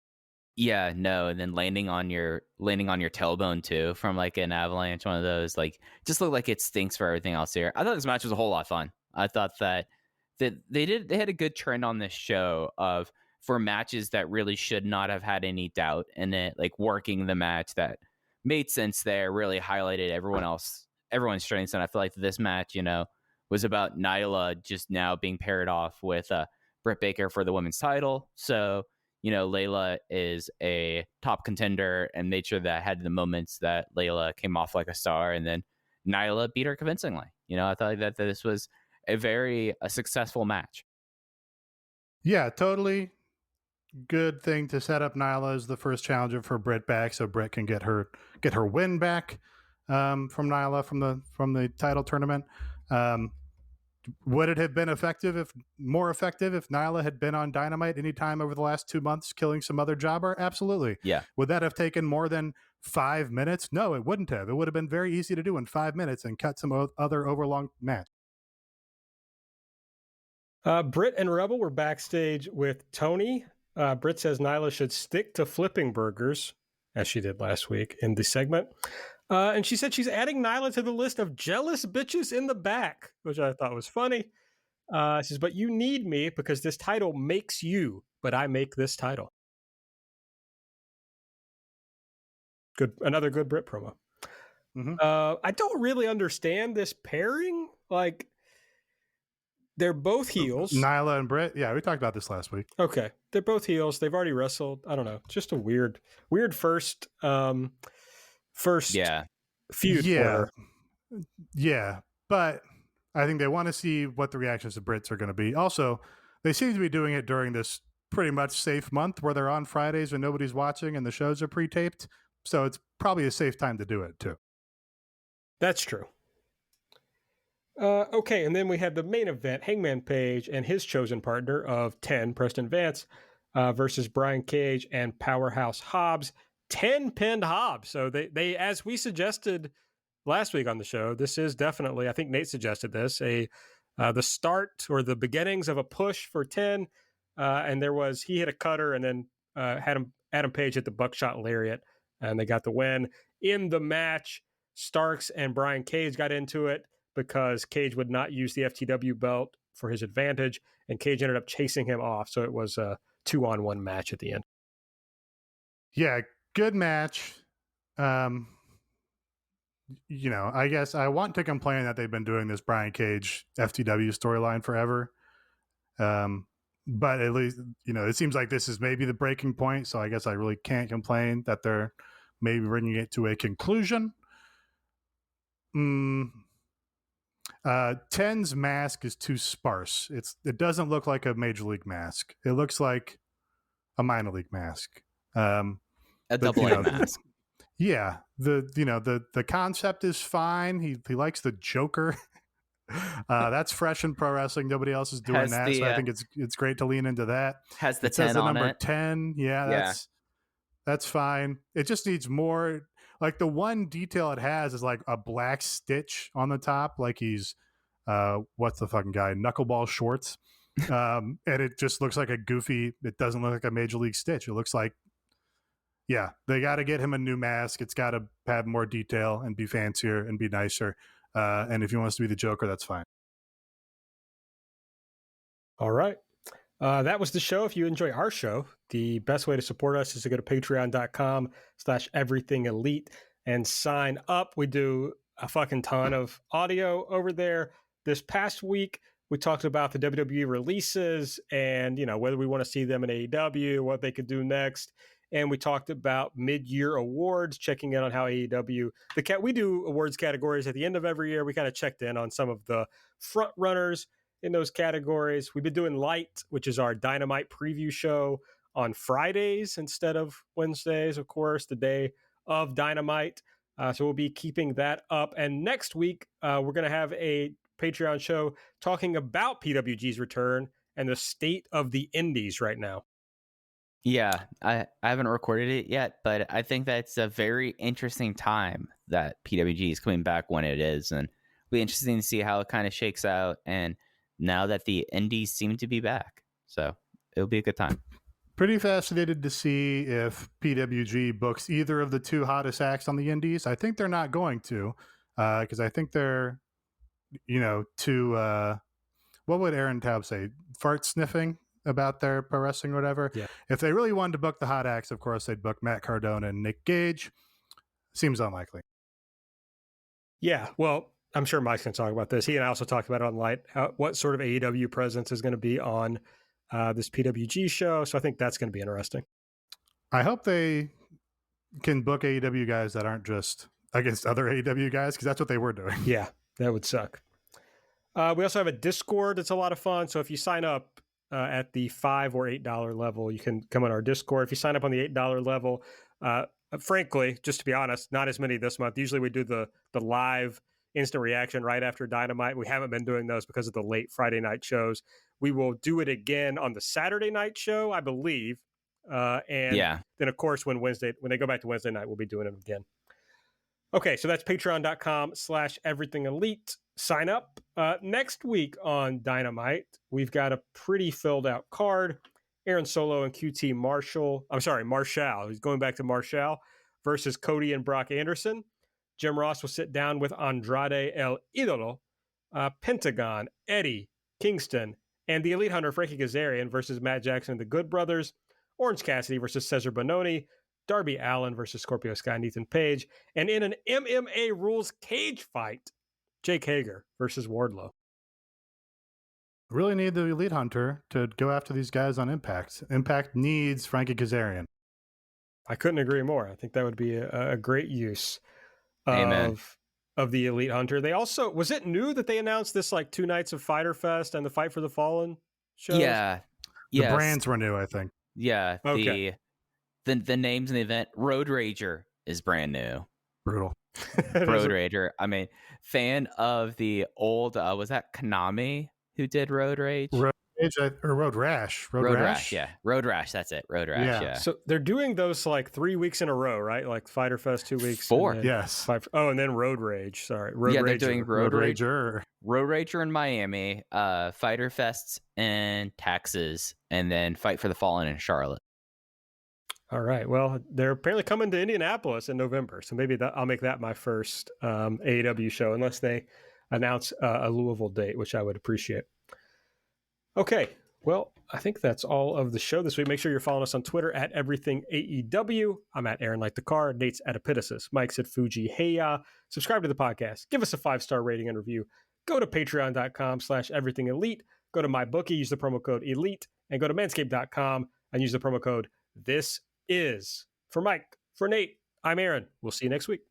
Yeah, no, and then landing on your tailbone too from like an avalanche, one of those, like just looked like it stinks for everything else here. I thought this match was a whole lot of fun. I thought that they had a good trend on this show for matches that really should not have had any doubt in it, like working the match that made sense there, really highlighted everyone's strengths. And I feel like this match, was about Nyla just now being paired off with Britt Baker for the women's title. So Layla is a top contender and made sure that had the moments that Layla came off like a star, and then Nyla beat her convincingly. I thought that this was a successful match. Yeah, totally good thing to set up Nyla as the first challenger for Britt back, so Britt can get her win back from Nyla from the title tournament. Would it have been more effective if Nyla had been on Dynamite anytime over the last 2 months killing some other jobber? Absolutely. Yeah. Would that have taken more than 5 minutes? No, it wouldn't have. It would have been very easy to do in 5 minutes and cut some other overlong match. Britt and Rebel were backstage with Tony. Britt says Nyla should stick to flipping burgers, as she did last week in the segment. And she said she's adding Nyla to the list of jealous bitches in the back, which I thought was funny. She says, but you need me because this title makes you, but I make this title. Good. Another good Brit promo. Mm-hmm. I don't really understand this pairing. Like, They're both heels. Nyla and Britt. Yeah, we talked about this last week. Okay. They're both heels. They've already wrestled. I don't know. Just a weird first feud for her. Yeah. But I think they want to see what the reactions to Brits are going to be. Also, they seem to be doing it during this pretty much safe month where they're on Fridays when nobody's watching and the shows are pre-taped. So it's probably a safe time to do it too. That's true. Okay, and then we have the main event, Hangman Page and his chosen partner of 10, Preston Vance, versus Brian Cage and Powerhouse Hobbs. 10 pinned Hobbs. So they as we suggested last week on the show, this is definitely, I think Nate suggested this, the start or the beginnings of a push for 10. And he hit a cutter and then Adam Page hit the buckshot lariat, and they got the win. In the match, Starks and Brian Cage got into it because Cage would not use the FTW belt for his advantage, and Cage ended up chasing him off. So it was a 2-on-1 match at the end. Yeah, good match. I guess I want to complain that they've been doing this Brian Cage FTW storyline forever. But at least, it seems like this is maybe the breaking point. So I guess I really can't complain that they're maybe bringing it to a conclusion. 10's mask is too sparse. It doesn't look like a major league mask. It looks like a minor league mask. A double A mask. Yeah. The concept is fine. He likes the Joker. That's fresh in pro wrestling. Nobody else is doing that. So I think it's great to lean into that. Has the 10 on number it. 10. Yeah, that's fine. It just needs more. Like the one detail it has is like a black stitch on the top, like he's what's the fucking guy? Knuckleball shorts. And it just looks like a goofy, it doesn't look like a major league stitch. It looks like, yeah, they got to get him a new mask. It's got to have more detail and be fancier and be nicer. And if he wants to be the Joker, that's fine. All right. That was the show. If you enjoy our show, the best way to support us is to go to patreon.com/everythingelite and sign up. We do a fucking ton of audio over there. This past week, we talked about the WWE releases and, whether we want to see them in AEW, what they could do next. And we talked about mid-year awards, checking in on how AEW, we do awards categories at the end of every year. We kind of checked in on some of the front runners in those categories. We've been doing Light, which is our Dynamite preview show, on Fridays instead of Wednesdays, of course, the day of Dynamite. So we'll be keeping that up. And next week, we're going to have a Patreon show talking about PWG's return and the state of the indies right now. Yeah, I haven't recorded it yet, but I think that's a very interesting time that PWG is coming back when it is. And it'll be interesting to see how it kind of shakes out. And now that the indies seem to be back. So it'll be a good time. Pretty fascinated to see if PWG books either of the two hottest acts on the indies. I think they're not going to, because I think they're, too, what would Aaron Taub say? Fart sniffing about their pro wrestling or whatever. Yeah. If they really wanted to book the hot acts, of course, they'd book Matt Cardona and Nick Gage. Seems unlikely. Yeah, well, I'm sure Mike's going to talk about this. He and I also talked about it on Light, what sort of AEW presence is going to be on this PWG show. So I think that's going to be interesting. I hope they can book AEW guys that aren't just against other AEW guys, because that's what they were doing. Yeah, that would suck. We also have a Discord that's a lot of fun. So if you sign up at the $5 or $8 level, you can come on our Discord. If you sign up on the $8 level, frankly, just to be honest, not as many this month. Usually we do the live instant reaction right after Dynamite. We haven't been doing those because of the late Friday night shows. We will do it again on the Saturday night show, I believe. Then, of course, when they go back to Wednesday night, we'll be doing it again. Okay, so that's patreon.com/everythingelite. Sign up. Next week on Dynamite, we've got a pretty filled out card. Aaron Solo and QT Marshall. He's going back to Marshall versus Cody and Brock Anderson. Jim Ross will sit down with Andrade El Idolo, Pentagon, Eddie, Kingston, and the Elite Hunter Frankie Kazarian versus Matt Jackson and the Good Brothers. Orange Cassidy versus Cesar Bononi. Darby Allin versus Scorpio Sky and Ethan Page. And in an MMA rules cage fight, Jake Hager versus Wardlow. Really need the Elite Hunter to go after these guys on Impact. Impact needs Frankie Kazarian. I couldn't agree more. I think that would be a great use Amen. of the Elite Hunter. They also, was it new that they announced this like 2 nights of Fighter Fest and the Fight for the Fallen shows? Yeah. The brands were new, I think. Yeah. Okay. The names in the event, Road Rager is brand new. Brutal. Road Rager. I mean, fan of the old, was that Konami who did Road Rage? Road Rage or Road Rash? Road Rash, yeah. Road Rash, that's it. Road Rash, yeah. So they're doing those like 3 weeks in a row, right? Like Fighter Fest 2 weeks. 4. Yes. And then Road Rage. Sorry. They're doing Road Rager. Road Rager in Miami, Fighter Fests in Texas, and then Fight for the Fallen in Charlotte. All right. Well, they're apparently coming to Indianapolis in November, so maybe I'll make that my first AEW show, unless they announce a Louisville date, which I would appreciate. Okay. Well, I think that's all of the show this week. Make sure you're following us on Twitter at EverythingAEW. I'm at Aaron Like the Car. Nate's at Epitasis. Mike's at Fuji Heya. Subscribe to the podcast. Give us a 5-star rating and review. Go to patreon.com/everythingelite. Go to MyBookie. Use the promo code ELITE. And go to manscaped.com and use the promo code THISIS. For Mike, for Nate, I'm Aaron. We'll see you next week.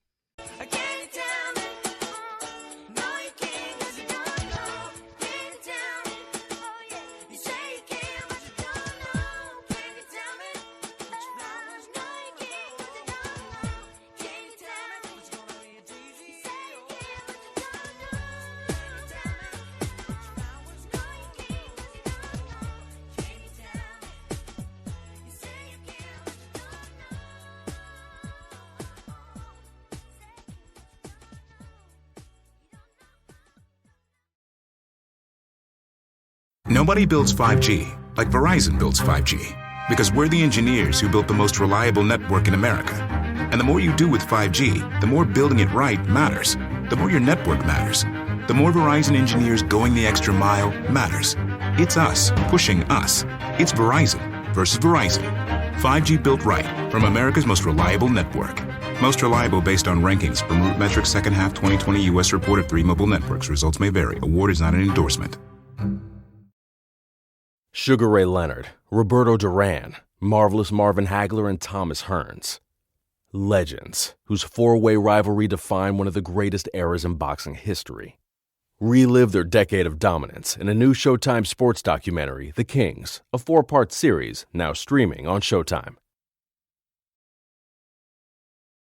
Nobody builds 5G like Verizon builds 5G. Because we're the engineers who built the most reliable network in America. And the more you do with 5G, the more building it right matters. The more your network matters. The more Verizon engineers going the extra mile matters. It's us pushing us. It's Verizon versus Verizon. 5G built right from America's most reliable network. Most reliable based on rankings from RootMetrics second half 2020 U.S. report of 3 mobile networks. Results may vary. Award is not an endorsement. Sugar Ray Leonard, Roberto Duran, Marvelous Marvin Hagler, and Thomas Hearns. Legends, whose 4-way rivalry defined one of the greatest eras in boxing history. Relive their decade of dominance in a new Showtime sports documentary, The Kings, a 4-part series now streaming on Showtime.